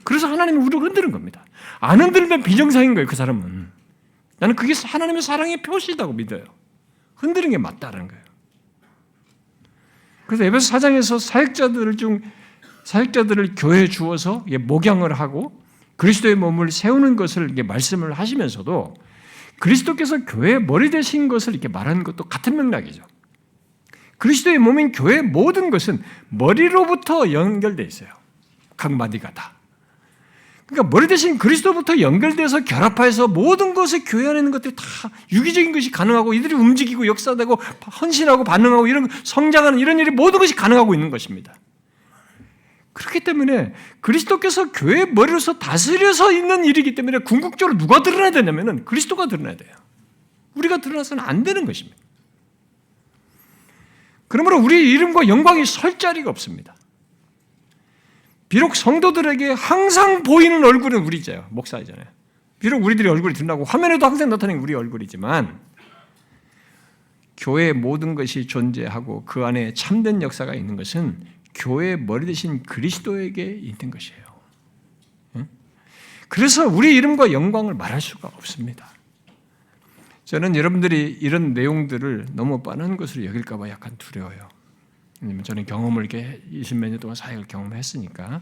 그래서 하나님이 우리를 흔드는 겁니다. 안 흔들면 비정상인 거예요, 그 사람은. 나는 그게 하나님의 사랑의 표시다고 믿어요. 흔드는 게 맞다는 거예요. 그래서 에베소 4장에서 사역자들을 교회에 주어서 목양을 하고 그리스도의 몸을 세우는 것을 이렇게 말씀을 하시면서도 그리스도께서 교회의 머리 되신 것을 이렇게 말하는 것도 같은 맥락이죠. 그리스도의 몸인 교회의 모든 것은 머리로부터 연결되어 있어요. 각 마디가 다. 그러니까 머리 대신 그리스도부터 연결돼서 결합해서 모든 것에 교회 안에 있는 것들이 다 유기적인 것이 가능하고 이들이 움직이고 역사되고 헌신하고 반응하고 이런 성장하는 이런 일이 모든 것이 가능하고 있는 것입니다. 그렇기 때문에 그리스도께서 교회의 머리로서 다스려서 있는 일이기 때문에 궁극적으로 누가 드러나야 되냐면 그리스도가 드러나야 돼요. 우리가 드러나서는 안 되는 것입니다. 그러므로 우리의 이름과 영광이 설 자리가 없습니다. 비록 성도들에게 항상 보이는 얼굴은 우리죠. 목사이잖아요. 비록 우리들의 얼굴이 드러나고 화면에도 항상 나타나는 우리 얼굴이지만 교회의 모든 것이 존재하고 그 안에 참된 역사가 있는 것은 교회의 머리 대신 그리스도에게 있는 것이에요. 그래서 우리 이름과 영광을 말할 수가 없습니다. 저는 여러분들이 이런 내용들을 너무 뻔한 것으로 여길까 봐 약간 두려워요. 왜냐면 저는 경험을 이렇게 20몇 년 동안 사역을 경험했으니까.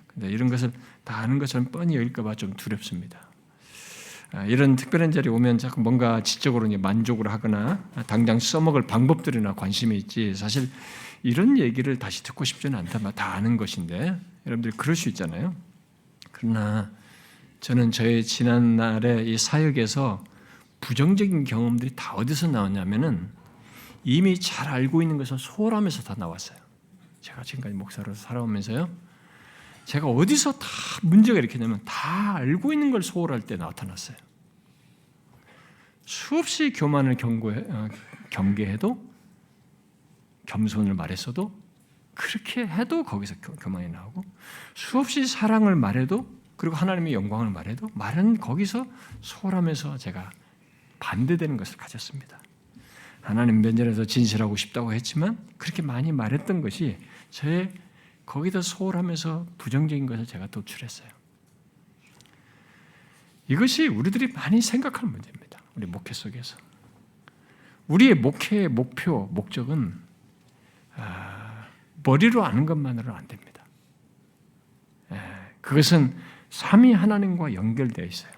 근데 이런 것을 다 아는 것처럼 뻔히 여길까 봐 좀 두렵습니다. 이런 특별한 자리에 오면 자꾸 뭔가 지적으로 만족을 하거나 당장 써먹을 방법들이나 관심이 있지 사실 이런 얘기를 다시 듣고 싶지는 않다. 다 아는 것인데 여러분들이 그럴 수 있잖아요. 그러나 저는 저의 지난날의 이 사역에서 부정적인 경험들이 다 어디서 나왔냐면은 이미 잘 알고 있는 것을 소홀하면서 다 나왔어요. 제가 지금까지 목사로서 살아오면서요. 제가 어디서 다 문제가 이렇게 되면 다 알고 있는 걸 소홀할 때 나타났어요. 수없이 교만을 경계해도 겸손을 말했어도 그렇게 해도 거기서 교만이 나오고 수없이 사랑을 말해도 그리고 하나님의 영광을 말해도 말은 거기서 소홀하면서 제가 반대되는 것을 가졌습니다. 하나님 면전에서 진실하고 싶다고 했지만 그렇게 많이 말했던 것이 저의 거기다 소홀하면서 부정적인 것을 제가 도출했어요. 이것이 우리들이 많이 생각하는 문제입니다. 우리 목회 속에서. 우리의 목회의 목표, 목적은 머리로 아는 것만으로는 안 됩니다. 그것은 삼위 하나님과 연결되어 있어요.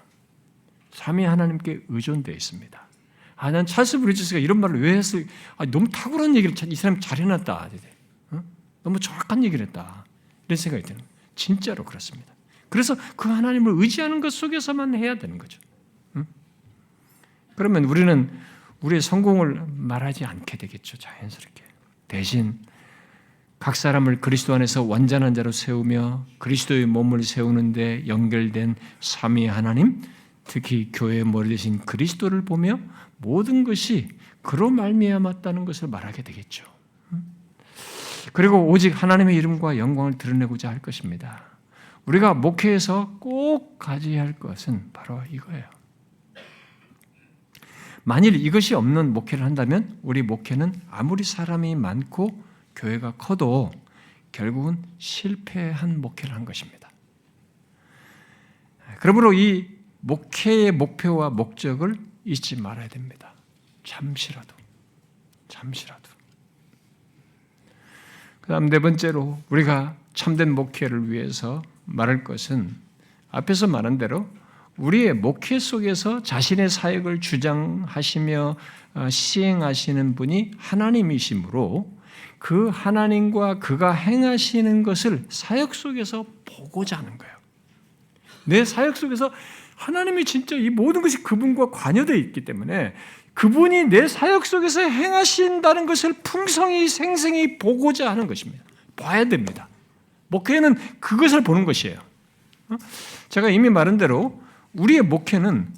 삼위 하나님께 의존되어 있습니다. 난 찰스 브리지스가 이런 말을 왜 했어요? 너무 탁월한 얘기를 이 사람이 잘 해놨다. 너무 정확한 얘기를 했다. 이런 생각이 드는 거예요. 진짜로 그렇습니다. 그래서 그 하나님을 의지하는 것 속에서만 해야 되는 거죠. 그러면 우리는 우리의 성공을 말하지 않게 되겠죠. 자연스럽게. 대신 각 사람을 그리스도 안에서 완전한 자로 세우며 그리스도의 몸을 세우는데 연결된 삼위 하나님, 특히 교회의 머리 대신 그리스도를 보며 모든 것이 그로 말미암았다는 것을 말하게 되겠죠. 그리고 오직 하나님의 이름과 영광을 드러내고자 할 것입니다. 우리가 목회에서 꼭 가져야 할 것은 바로 이거예요. 만일 이것이 없는 목회를 한다면 우리 목회는 아무리 사람이 많고 교회가 커도 결국은 실패한 목회를 한 것입니다. 그러므로 이 목회의 목표와 목적을 잊지 말아야 됩니다. 잠시라도. 그 다음 네 번째로 우리가 참된 목회를 위해서 말할 것은 앞에서 말한 대로 우리의 목회 속에서 자신의 사역을 주장하시며 시행하시는 분이 하나님이시므로 그 하나님과 그가 행하시는 것을 사역 속에서 보고자 하는 거예요. 내 사역 속에서 하나님이 진짜 이 모든 것이 그분과 관여되어 있기 때문에 그분이 내 사역 속에서 행하신다는 것을 풍성히 생생히 보고자 하는 것입니다. 봐야 됩니다. 목회는 그것을 보는 것이에요. 제가 이미 말한 대로 우리의 목회는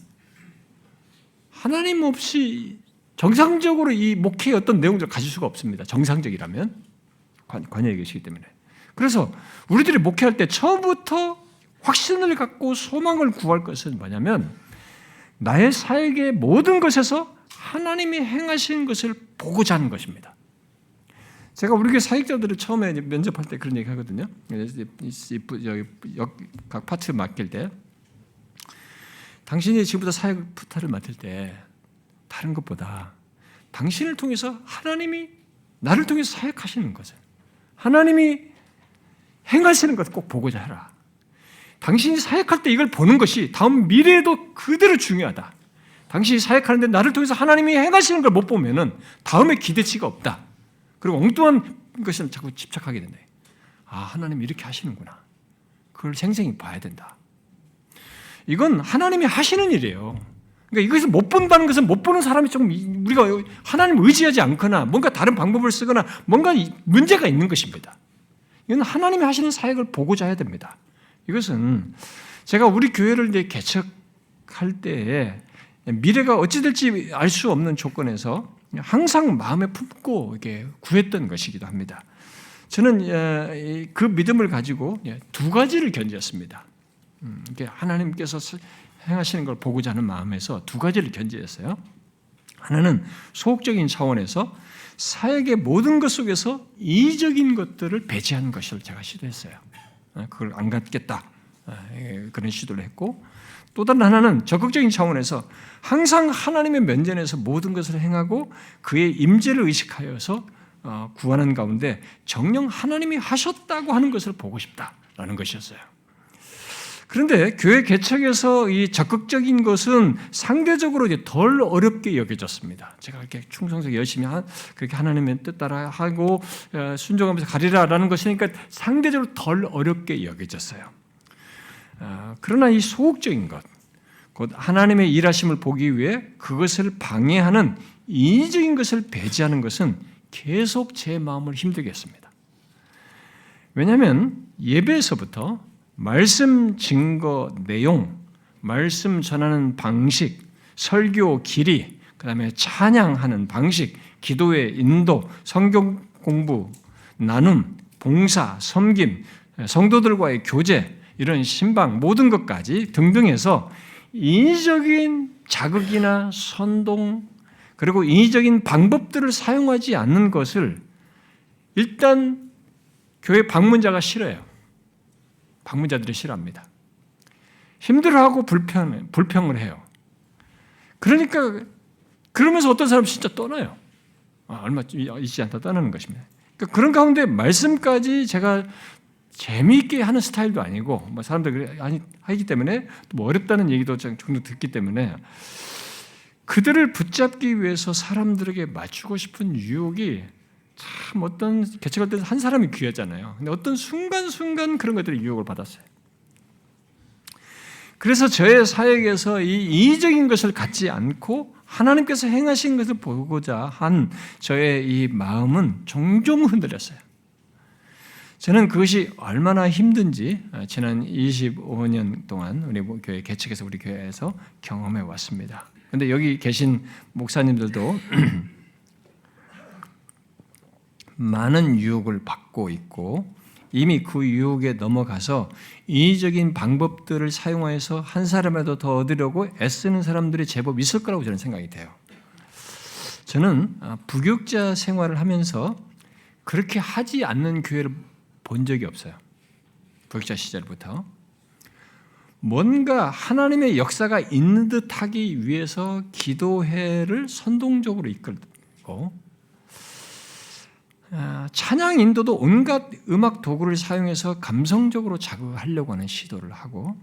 하나님 없이 정상적으로 이 목회의 어떤 내용들을 가질 수가 없습니다. 정상적이라면 관여해 계시기 때문에. 그래서 우리들이 목회할 때 처음부터 확신을 갖고 소망을 구할 것은 뭐냐면 나의 사역의 모든 것에서 하나님이 행하시는 것을 보고자 하는 것입니다. 제가 우리 교회 사역자들을 처음에 면접할 때 그런 얘기 하거든요. 각 파트 맡길 때 당신이 지금부터 사역 파트를 맡을 때 다른 것보다 당신을 통해서 하나님이 나를 통해서 사역하시는 것을 하나님이 행하시는 것을 꼭 보고자 해라. 당신이 사역할 때 이걸 보는 것이 다음 미래에도 그대로 중요하다. 당신이 사역하는데 나를 통해서 하나님이 행하시는 걸 못 보면은 다음에 기대치가 없다. 그리고 엉뚱한 것을 자꾸 집착하게 된다. 아, 하나님이 이렇게 하시는구나. 그걸 생생히 봐야 된다. 이건 하나님이 하시는 일이에요. 그러니까 이것을 못 본다는 것은 못 보는 사람이 좀 우리가 하나님을 의지하지 않거나 뭔가 다른 방법을 쓰거나 뭔가 문제가 있는 것입니다. 이건 하나님이 하시는 사역을 보고자 해야 됩니다. 이것은 제가 우리 교회를 이제 개척할 때에 미래가 어찌 될지 알 수 없는 조건에서 항상 마음에 품고 이렇게 구했던 것이기도 합니다. 저는 그 믿음을 가지고 두 가지를 견디었습니다. 하나님께서 행하시는 걸 보고자 하는 마음에서 두 가지를 견지했어요. 하나는 소극적인 차원에서 사역의 모든 것 속에서 이적인 것들을 배제하는 것을 제가 시도했어요. 그걸 안 갖겠다. 그런 시도를 했고 또 다른 하나는 적극적인 차원에서 항상 하나님의 면전에서 모든 것을 행하고 그의 임재를 의식하여서 구하는 가운데 정녕 하나님이 하셨다고 하는 것을 보고 싶다라는 것이었어요. 그런데 교회 개척에서 이 적극적인 것은 상대적으로 이제 덜 어렵게 여겨졌습니다. 제가 이렇게 충성스럽게 열심히 그렇게 하나님의 뜻 따라 하고 순종하면서 가리라라는 것이니까 상대적으로 덜 어렵게 여겨졌어요. 그러나 이 소극적인 것, 곧 하나님의 일하심을 보기 위해 그것을 방해하는 인위적인 것을 배제하는 것은 계속 제 마음을 힘들게 했습니다. 왜냐하면 예배에서부터 말씀 증거 내용, 말씀 전하는 방식, 설교 길이, 그 다음에 찬양하는 방식, 기도의 인도, 성경 공부, 나눔, 봉사, 섬김, 성도들과의 교제, 이런 신방 모든 것까지 등등해서 인위적인 자극이나 선동 그리고 인위적인 방법들을 사용하지 않는 것을 일단 교회 방문자가 싫어요. 방문자들이 싫어합니다. 힘들어하고 불평을 해요. 그러니까 그러면서 어떤 사람은 진짜 떠나요. 얼마 있지 않다 떠나는 것입니다. 그러니까 그런 가운데 말씀까지 제가 재미있게 하는 스타일도 아니고 사람들 하기 때문에 뭐 어렵다는 얘기도 종종 듣기 때문에 그들을 붙잡기 위해서 사람들에게 맞추고 싶은 유혹이 참 어떤 개척할 때 한 사람이 귀하잖아요. 근데 어떤 순간순간 그런 것들이 유혹을 받았어요. 그래서 저의 사역에서 이 이의적인 것을 갖지 않고 하나님께서 행하신 것을 보고자 한 저의 이 마음은 종종 흔들렸어요. 저는 그것이 얼마나 힘든지 지난 25년 동안 우리 교회 개척해서 우리 교회에서 경험해 왔습니다. 그런데 여기 계신 목사님들도 많은 유혹을 받고 있고 이미 그 유혹에 넘어가서 인위적인 방법들을 사용해서 한 사람이라도 더 얻으려고 애쓰는 사람들이 제법 있을 거라고 저는 생각이 돼요. 저는 부교육자 생활을 하면서 그렇게 하지 않는 교회를 본 적이 없어요. 부교육자 시절부터. 뭔가 하나님의 역사가 있는 듯 하기 위해서 기도회를 선동적으로 이끌고 찬양 인도도 온갖 음악 도구를 사용해서 감성적으로 자극하려고 하는 시도를 하고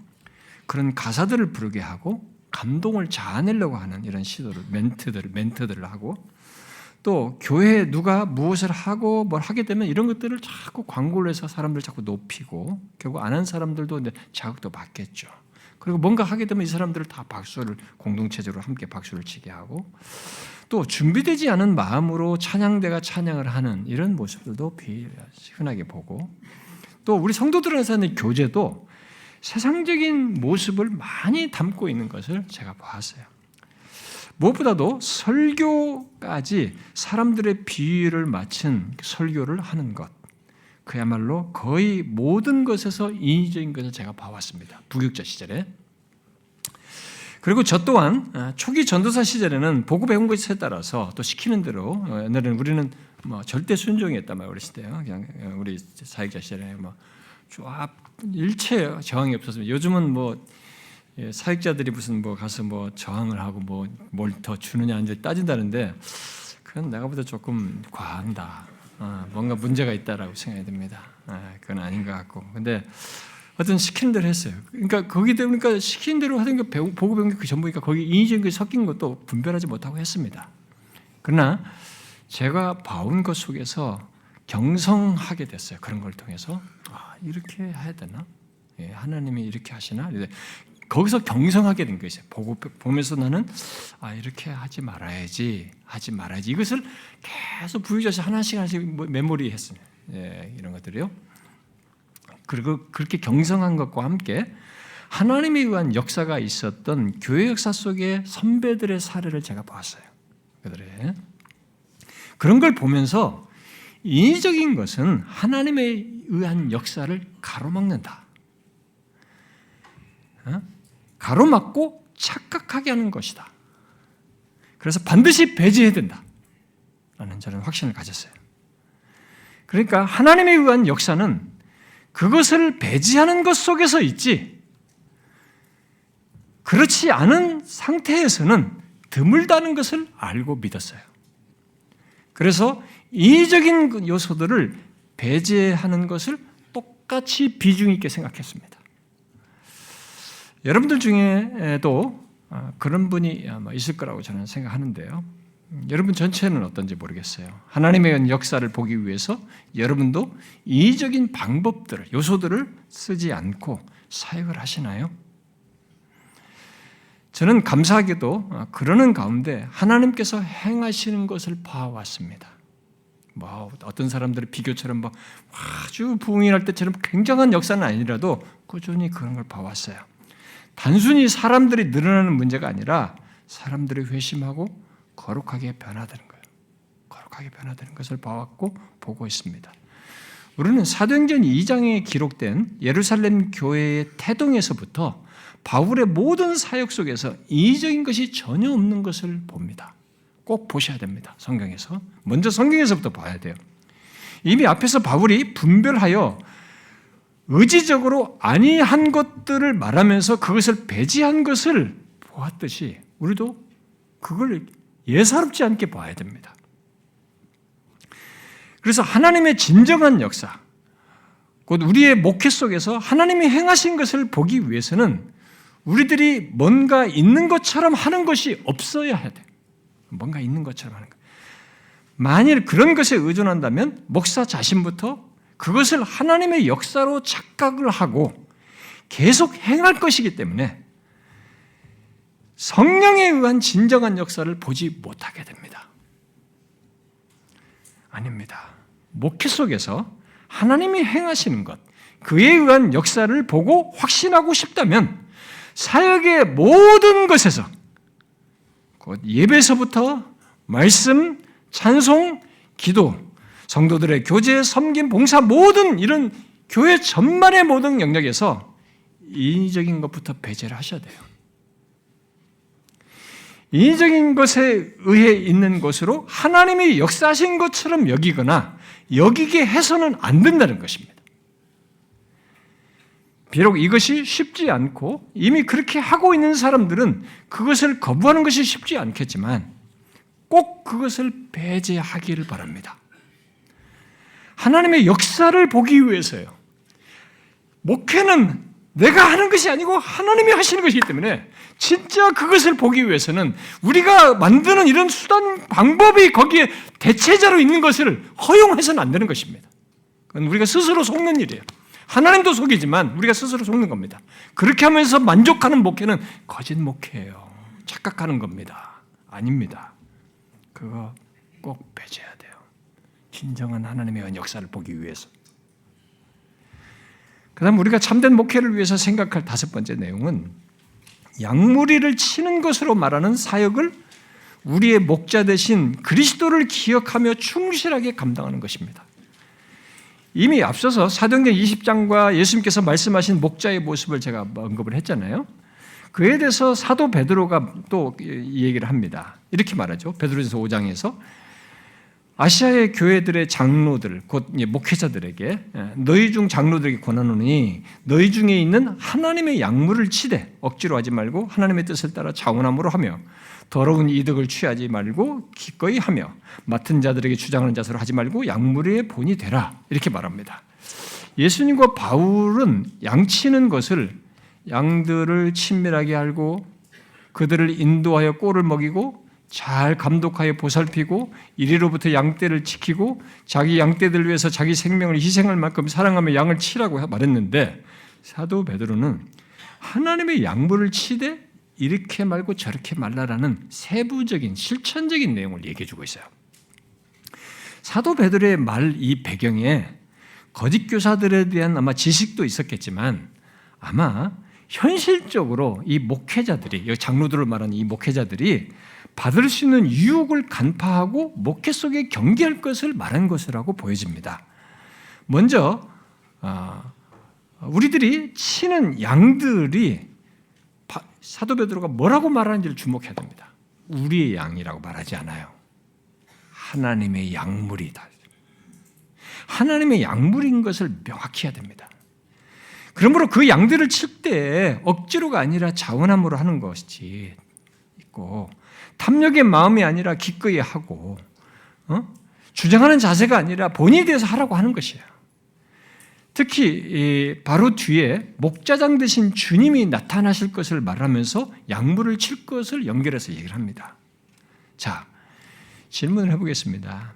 그런 가사들을 부르게 하고 감동을 자아내려고 하는 이런 시도를 멘트들을 하고 또 교회에 누가 무엇을 하고 뭘 하게 되면 이런 것들을 자꾸 광고를 해서 사람들 자꾸 높이고 결국 안 한 사람들도 자극도 받겠죠. 그리고 뭔가 하게 되면 이 사람들을 다 박수를 공동체적으로 함께 박수를 치게 하고 또 준비되지 않은 마음으로 찬양대가 찬양을 하는 이런 모습들도 흔하게 보고 또 우리 성도들 안에서 하는 교제도 세상적인 모습을 많이 담고 있는 것을 제가 봤어요. 무엇보다도 설교까지 사람들의 비위를 맞춘 설교를 하는 것 그야말로 거의 모든 것에서 인위적인 것을 제가 봐왔습니다. 부교육자 시절에. 그리고 저 또한 초기 전도사 시절에는 보고 배운 것에 따라서 또 시키는 대로 옛날에는 우리는 뭐 절대 순종이었단 말이에요. 어렸을 때요. 그냥 우리 사역자 시절에 뭐 일체 저항이 없었습니다. 요즘은 뭐 사역자들이 무슨 뭐 가서 뭐 저항을 하고 뭐 뭘 더 주느냐 이제 따진다는데 그건 내가 보다 조금 과한다. 뭔가 문제가 있다라고 생각이 듭니다. 그건 아닌 것 같고. 근데 어떤 시키는 대로 했어요. 그러니까 거기 그러니까 시키는 대로 하던 게 보고 배운 게 그 전부니까 거기 인위적인 것이 섞인 것도 분별하지 못하고 했습니다. 그러나 제가 봐온 것 속에서 경성하게 됐어요. 그런 걸 통해서 이렇게 해야 되나? 하나님이 이렇게 하시나? 거기서 경성하게 된 것이에요. 보면서 나는 이렇게 하지 말아야지 이것을 계속 부유자시 하나씩 메모리했습니다. 이런 것들이요. 그리고 그렇게 경성한 것과 함께 하나님에 의한 역사가 있었던 교회 역사 속의 선배들의 사례를 제가 봤어요. 그들의 그런 걸 보면서 인위적인 것은 하나님에 의한 역사를 가로막는다. 가로막고 착각하게 하는 것이다. 그래서 반드시 배제해야 된다. 라는 저는 확신을 가졌어요. 그러니까 하나님에 의한 역사는 그것을 배제하는 것 속에서 있지, 그렇지 않은 상태에서는 드물다는 것을 알고 믿었어요. 그래서 인위적인 요소들을 배제하는 것을 똑같이 비중 있게 생각했습니다. 여러분들 중에도 그런 분이 아마 있을 거라고 저는 생각하는데요. 여러분 전체는 어떤지 모르겠어요. 하나님의 역사를 보기 위해서 여러분도 인위적인 방법들을, 요소들을 쓰지 않고 사역을 하시나요? 저는 감사하게도 그러는 가운데 하나님께서 행하시는 것을 봐왔습니다. 뭐 어떤 사람들의 비교처럼 뭐 아주 부흥할 때처럼 굉장한 역사는 아니라도 꾸준히 그런 걸 봐왔어요. 단순히 사람들이 늘어나는 문제가 아니라 사람들이 회심하고 거룩하게 변화되는 거예요. 거룩하게 변화되는 것을 봐왔고 보고 있습니다. 우리는 사도행전 2장에 기록된 예루살렘 교회의 태동에서부터 바울의 모든 사역 속에서 인위적인 것이 전혀 없는 것을 봅니다. 꼭 보셔야 됩니다. 성경에서. 먼저 성경에서부터 봐야 돼요. 이미 앞에서 바울이 분별하여 의지적으로 아니한 것들을 말하면서 그것을 배제한 것을 보았듯이 우리도 그걸 예사롭지 않게 봐야 됩니다. 그래서 하나님의 진정한 역사, 곧 우리의 목회 속에서 하나님이 행하신 것을 보기 위해서는 우리들이 뭔가 있는 것처럼 하는 것이 없어야 해야 돼요. 뭔가 있는 것처럼 하는 것. 만일 그런 것에 의존한다면 목사 자신부터 그것을 하나님의 역사로 착각을 하고 계속 행할 것이기 때문에 성령에 의한 진정한 역사를 보지 못하게 됩니다. 아닙니다. 목회 속에서 하나님이 행하시는 것, 그에 의한 역사를 보고 확신하고 싶다면 사역의 모든 것에서 곧 예배에서부터 말씀, 찬송, 기도, 성도들의 교제, 섬김, 봉사 모든 이런 교회 전반의 모든 영역에서 인위적인 것부터 배제를 하셔야 돼요. 인위적인 것에 의해 있는 것으로 하나님이 역사하신 것처럼 여기거나 여기게 해서는 안 된다는 것입니다. 비록 이것이 쉽지 않고 이미 그렇게 하고 있는 사람들은 그것을 거부하는 것이 쉽지 않겠지만 꼭 그것을 배제하기를 바랍니다. 하나님의 역사를 보기 위해서요. 목회는 내가 하는 것이 아니고 하나님이 하시는 것이기 때문에 진짜 그것을 보기 위해서는 우리가 만드는 이런 수단, 방법이 거기에 대체자로 있는 것을 허용해서는 안 되는 것입니다. 그건 우리가 스스로 속는 일이에요. 하나님도 속이지만 우리가 스스로 속는 겁니다. 그렇게 하면서 만족하는 목회는 거짓 목회예요. 착각하는 겁니다. 아닙니다. 그거 꼭 배제해야 돼요. 진정한 하나님의 역사를 보기 위해서. 그 다음 우리가 참된 목회를 위해서 생각할 다섯 번째 내용은 양무리를 치는 것으로 말하는 사역을 우리의 목자 되신 그리스도를 기억하며 충실하게 감당하는 것입니다. 이미 앞서서 사도행전 20장과 예수님께서 말씀하신 목자의 모습을 제가 언급을 했잖아요. 그에 대해서 사도 베드로가 또 이 얘기를 합니다. 이렇게 말하죠. 베드로전서 5장에서 아시아의 교회들의 장로들, 곧 목회자들에게 너희 중 장로들에게 권하노니 너희 중에 있는 하나님의 약물을 치되 억지로 하지 말고 하나님의 뜻을 따라 자원함으로 하며 더러운 이득을 취하지 말고 기꺼이 하며 맡은 자들에게 주장하는 자세로 하지 말고 약물의 본이 되라 이렇게 말합니다. 예수님과 바울은 양치는 것을 양들을 친밀하게 알고 그들을 인도하여 꼴을 먹이고 잘 감독하여 보살피고 이리로부터 양떼를 지키고 자기 양떼들 위해서 자기 생명을 희생할 만큼 사랑하며 양을 치라고 말했는데 사도 베드로는 하나님의 약물을 치되 이렇게 말고 저렇게 말라라는 세부적인 실천적인 내용을 얘기해 주고 있어요. 사도 베드로의 말 이 배경에 거짓 교사들에 대한 아마 지식도 있었겠지만 아마 현실적으로 이 목회자들이, 여기 장로들을 말하는 이 목회자들이 받을 수 있는 유혹을 간파하고 목회 속에 경계할 것을 말한 것이라고 보여집니다. 먼저 우리들이 치는 양들이 사도 베드로가 뭐라고 말하는지를 주목해야 됩니다. 우리의 양이라고 말하지 않아요. 하나님의 약물이다. 하나님의 약물인 것을 명확히 해야 됩니다. 그러므로 그 양들을 칠 때 억지로가 아니라 자원함으로 하는 것이 있고 탐욕의 마음이 아니라 기꺼이 하고 주장하는 자세가 아니라 본의에 대해서 하라고 하는 것이에요. 특히 바로 뒤에 목자장 되신 주님이 나타나실 것을 말하면서 약물을 칠 것을 연결해서 얘기를 합니다. 자, 질문을 해보겠습니다.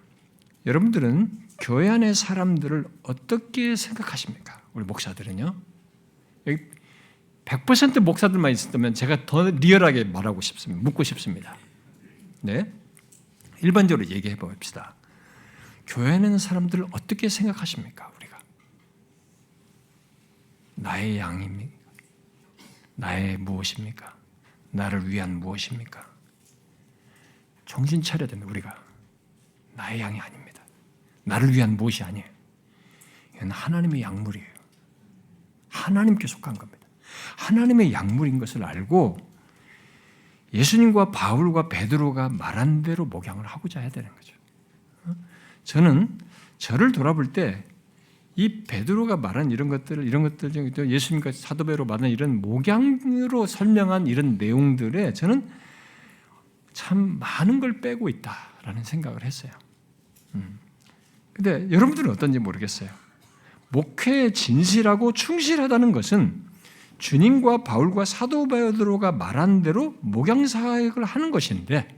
여러분들은 교회 안의 사람들을 어떻게 생각하십니까? 우리 목사들은요. 여기 100% 목사들만 있었다면 제가 더 리얼하게 말하고 싶습니다. 묻고 싶습니다. 네, 일반적으로 얘기해 봅시다. 교회 안에 있는 사람들을 어떻게 생각하십니까? 우리가 나의 양입니까? 나의 무엇입니까? 나를 위한 무엇입니까? 정신 차려야 됩니다. 우리가 나의 양이 아닙니다. 나를 위한 무엇이 아니에요. 이건 하나님의 약물이에요. 하나님께 속한 겁니다. 하나님의 약물인 것을 알고 예수님과 바울과 베드로가 말한 대로 목양을 하고자 해야 되는 거죠. 저는 저를 돌아볼 때 이 베드로가 말한 이런 것들 중에 예수님과 사도 베드로 말한 이런 목양으로 설명한 이런 내용들에 저는 참 많은 걸 빼고 있다라는 생각을 했어요. 근데 여러분들은 어떤지 모르겠어요. 목회에 진실하고 충실하다는 것은 주님과 바울과 사도 베드로가 말한 대로 목양 사역을 하는 것인데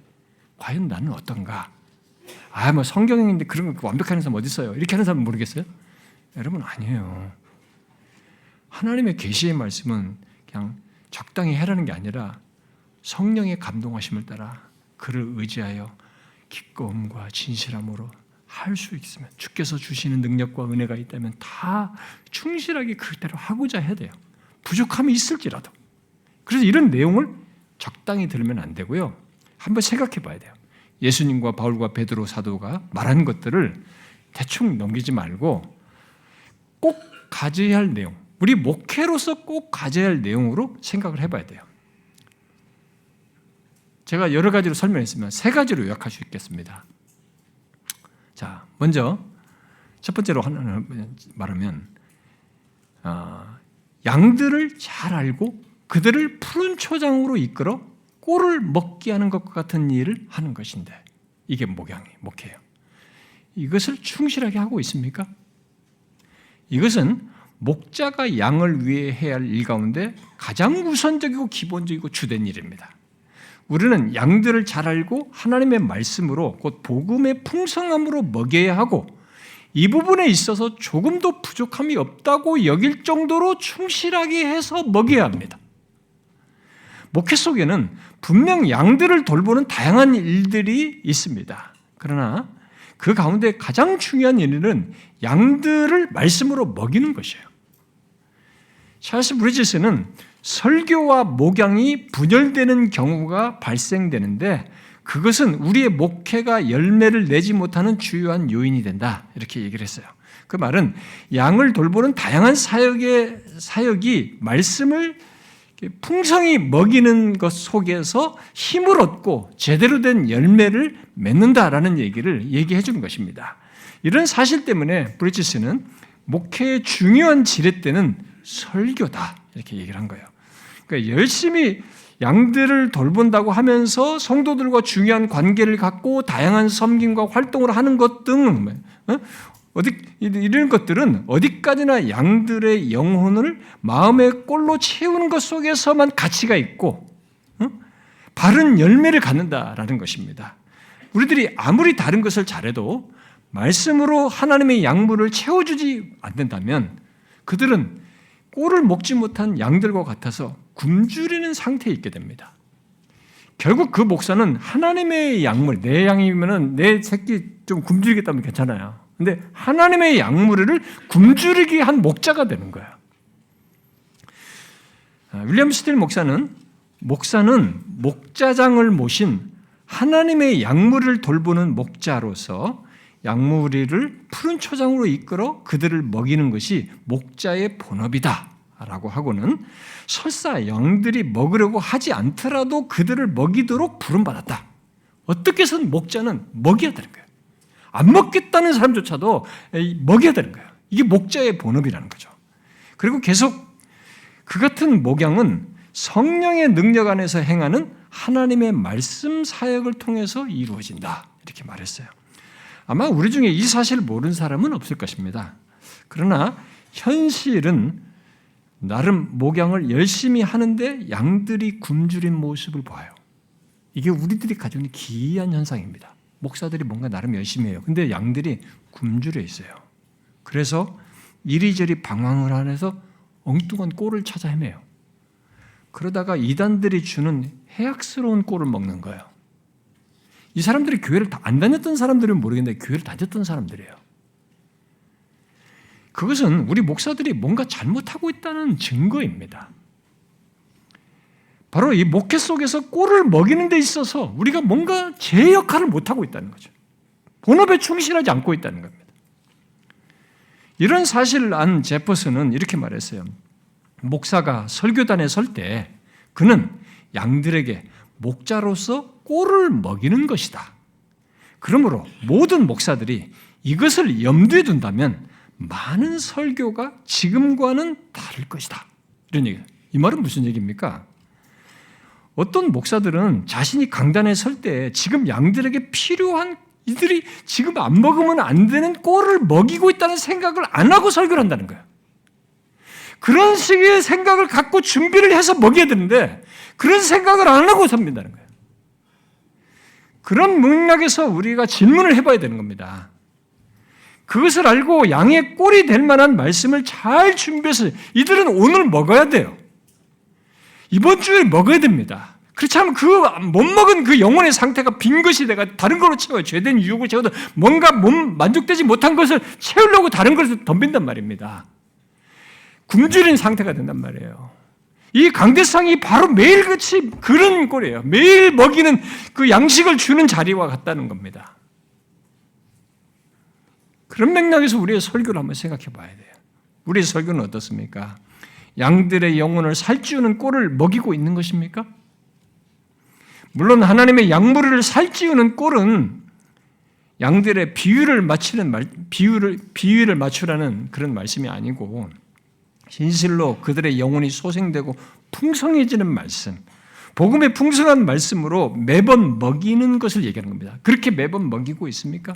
과연 나는 어떤가? 뭐 성경인데 그런 거 완벽한 사람 어디 있어요? 이렇게 하는 사람은 모르겠어요? 여러분 아니에요. 하나님의 계시의 말씀은 그냥 적당히 해라는 게 아니라 성령의 감동하심을 따라 그를 의지하여 기꺼움과 진실함으로 할 수 있으면 주께서 주시는 능력과 은혜가 있다면 다 충실하게 그대로 하고자 해야 돼요. 부족함이 있을지라도. 그래서 이런 내용을 적당히 들으면 안 되고요. 한번 생각해 봐야 돼요. 예수님과 바울과 베드로 사도가 말한 것들을 대충 넘기지 말고 꼭 가져야 할 내용, 우리 목회로서 꼭 가져야 할 내용으로 생각을 해봐야 돼요. 제가 여러 가지로 설명했으면 세 가지로 요약할 수 있겠습니다. 자, 먼저 첫 번째로 말하면 양들을 잘 알고 그들을 푸른 초장으로 이끌어 꼴을 먹게 하는 것과 같은 일을 하는 것인데 이게 목회예요. 이것을 충실하게 하고 있습니까? 이것은 목자가 양을 위해 해야 할 일 가운데 가장 우선적이고 기본적이고 주된 일입니다. 우리는 양들을 잘 알고 하나님의 말씀으로 곧 복음의 풍성함으로 먹여야 하고 이 부분에 있어서 조금도 부족함이 없다고 여길 정도로 충실하게 해서 먹여야 합니다. 목회 속에는 분명 양들을 돌보는 다양한 일들이 있습니다. 그러나 그 가운데 가장 중요한 일은 양들을 말씀으로 먹이는 것이에요. 찰스 브리지스는 설교와 목양이 분열되는 경우가 발생되는데 그것은 우리의 목회가 열매를 내지 못하는 주요한 요인이 된다. 이렇게 얘기를 했어요. 그 말은 양을 돌보는 다양한 사역이 말씀을 풍성히 먹이는 것 속에서 힘을 얻고 제대로 된 열매를 맺는다라는 얘기를 얘기해 주는 것입니다. 이런 사실 때문에 브리치스는 목회의 중요한 지렛대는 설교다 이렇게 얘기를 한 거예요. 그러니까 열심히 양들을 돌본다고 하면서 성도들과 중요한 관계를 갖고 다양한 섬김과 활동을 하는 것 등 이런 것들은 어디까지나 양들의 영혼을 마음의 꼴로 채우는 것 속에서만 가치가 있고 바른 열매를 갖는다라는 것입니다. 우리들이 아무리 다른 것을 잘해도 말씀으로 하나님의 양물을 채워주지 않는다면 그들은 꼴을 먹지 못한 양들과 같아서 굶주리는 상태에 있게 됩니다. 결국 그 목사는 하나님의 양물, 내 양이면 내 새끼 좀 굶주리겠다면 괜찮아요. 근데 하나님의 양물을 굶주리게 한 목자가 되는 거예요. 윌리엄 스틸 목사는 목자장을 모신 하나님의 양물을 돌보는 목자로서 양무리를 푸른 초장으로 이끌어 그들을 먹이는 것이 목자의 본업이다라고 하고는 설사 양들이 먹으려고 하지 않더라도 그들을 먹이도록 부름받았다. 어떻게 해서든 목자는 먹여야 되는 거예요. 안 먹겠다는 사람조차도 먹여야 되는 거예요. 이게 목자의 본업이라는 거죠. 그리고 계속 그 같은 목양은 성령의 능력 안에서 행하는 하나님의 말씀 사역을 통해서 이루어진다. 이렇게 말했어요. 아마 우리 중에 이 사실을 모르는 사람은 없을 것입니다. 그러나 현실은 나름 목양을 열심히 하는데 양들이 굶주린 모습을 보아요. 이게 우리들이 가지고 있는 기이한 현상입니다. 목사들이 뭔가 나름 열심히 해요. 근데 양들이 굶주려 있어요. 그래서 이리저리 방황을 하면서 엉뚱한 꼴을 찾아 헤매요. 그러다가 이단들이 주는 해악스러운 꼴을 먹는 거예요. 이 사람들이 교회를 안 다녔던 사람들은 모르겠는데 교회를 다녔던 사람들이에요. 그것은 우리 목사들이 뭔가 잘못하고 있다는 증거입니다. 바로 이 목회 속에서 꼴을 먹이는 데 있어서 우리가 뭔가 제 역할을 못하고 있다는 거죠. 본업에 충실하지 않고 있다는 겁니다. 이런 사실을 안 제퍼슨은 이렇게 말했어요. 목사가 설교단에 설 때 그는 양들에게 목자로서 꼴을 먹이는 것이다. 그러므로 모든 목사들이 이것을 염두에 둔다면 많은 설교가 지금과는 다를 것이다. 이런 얘기예요. 이 말은 무슨 얘기입니까? 어떤 목사들은 자신이 강단에 설 때 지금 양들에게 필요한 이들이 지금 안 먹으면 안 되는 꼴을 먹이고 있다는 생각을 안 하고 설교를 한다는 거예요. 그런 식의 생각을 갖고 준비를 해서 먹여야 되는데 그런 생각을 안 하고 삽니다는 거예요. 그런 맥락에서 우리가 질문을 해봐야 되는 겁니다. 그것을 알고 양의 꼴이 될 만한 말씀을 잘 준비해서 이들은 오늘 먹어야 돼요. 이번 주에 먹어야 됩니다. 그렇지 않으면 그 못 먹은 그 영혼의 상태가 빈 것이 내가 다른 걸로 채워요. 죄된 유혹을 채워도 뭔가 만족되지 못한 것을 채우려고 다른 것을 덤빈단 말입니다. 굶주린 상태가 된단 말이에요. 이 강대상이 바로 매일같이 그런 꼴이에요. 매일 먹이는 그 양식을 주는 자리와 같다는 겁니다. 그런 맥락에서 우리의 설교를 한번 생각해 봐야 돼요. 우리의 설교는 어떻습니까? 양들의 영혼을 살찌우는 꼴을 먹이고 있는 것입니까? 물론 하나님의 양무리를 살찌우는 꼴은 양들의 비위를 맞추라는 그런 말씀이 아니고 진실로 그들의 영혼이 소생되고 풍성해지는 말씀, 복음의 풍성한 말씀으로 매번 먹이는 것을 얘기하는 겁니다. 그렇게 매번 먹이고 있습니까?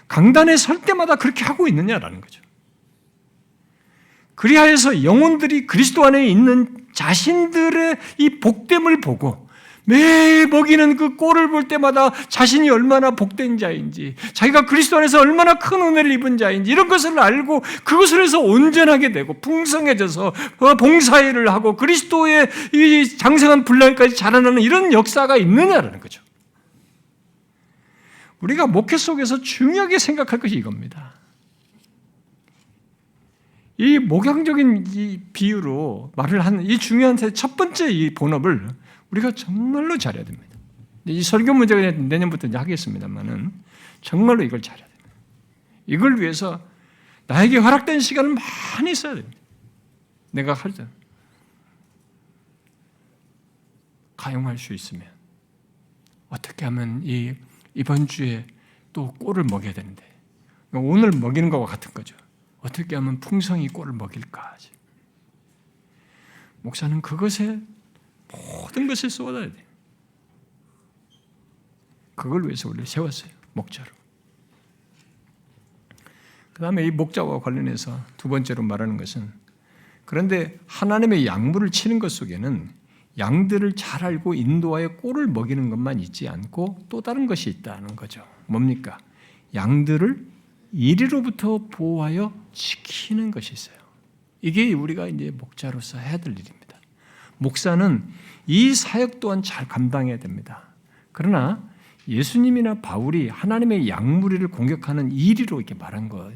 강단에 설 때마다 그렇게 하고 있느냐라는 거죠. 그리하여서 영혼들이 그리스도 안에 있는 자신들의 이 복됨을 보고 매일 먹이는 그 꼴을 볼 때마다 자신이 얼마나 복된 자인지, 자기가 그리스도 안에서 얼마나 큰 은혜를 입은 자인지 이런 것을 알고 그것을 해서 온전하게 되고 풍성해져서 봉사일을 하고 그리스도의 이 장성한 분량까지 자라나는 이런 역사가 있느냐라는 거죠. 우리가 목회 속에서 중요하게 생각할 것이 이겁니다. 이 목양적인 이 비유로 말을 하는 이 중요한 첫 번째 이 본업을 우리가 정말로 잘해야 됩니다. 이 설교 문제가 내년부터 이제 하겠습니다만은 정말로 이걸 잘해야 됩니다. 이걸 위해서 나에게 허락된 시간을 많이 써야 됩니다. 내가 할 때 가용할 수 있으면 어떻게 하면 이번 주에 또 꼴을 먹여야 되는데 오늘 먹이는 것과 같은 거죠. 어떻게 하면 풍성히 꼴을 먹일까? 목사는 그것에 모든 것을 쏟아야 돼요. 그걸 위해서 우리를 세웠어요. 목자로. 그 다음에 이 목자와 관련해서 두 번째로 말하는 것은 그런데 하나님의 양물을 치는 것 속에는 양들을 잘 알고 인도하여 꼴을 먹이는 것만 있지 않고 또 다른 것이 있다는 거죠. 뭡니까? 양들을 이리로부터 보호하여 지키는 것이 있어요. 이게 우리가 이제 목자로서 해야 될 일입니다. 목사는 이 사역 또한 잘 감당해야 됩니다. 그러나 예수님이나 바울이 하나님의 양무리를 공격하는 이리로 이렇게 말한 거,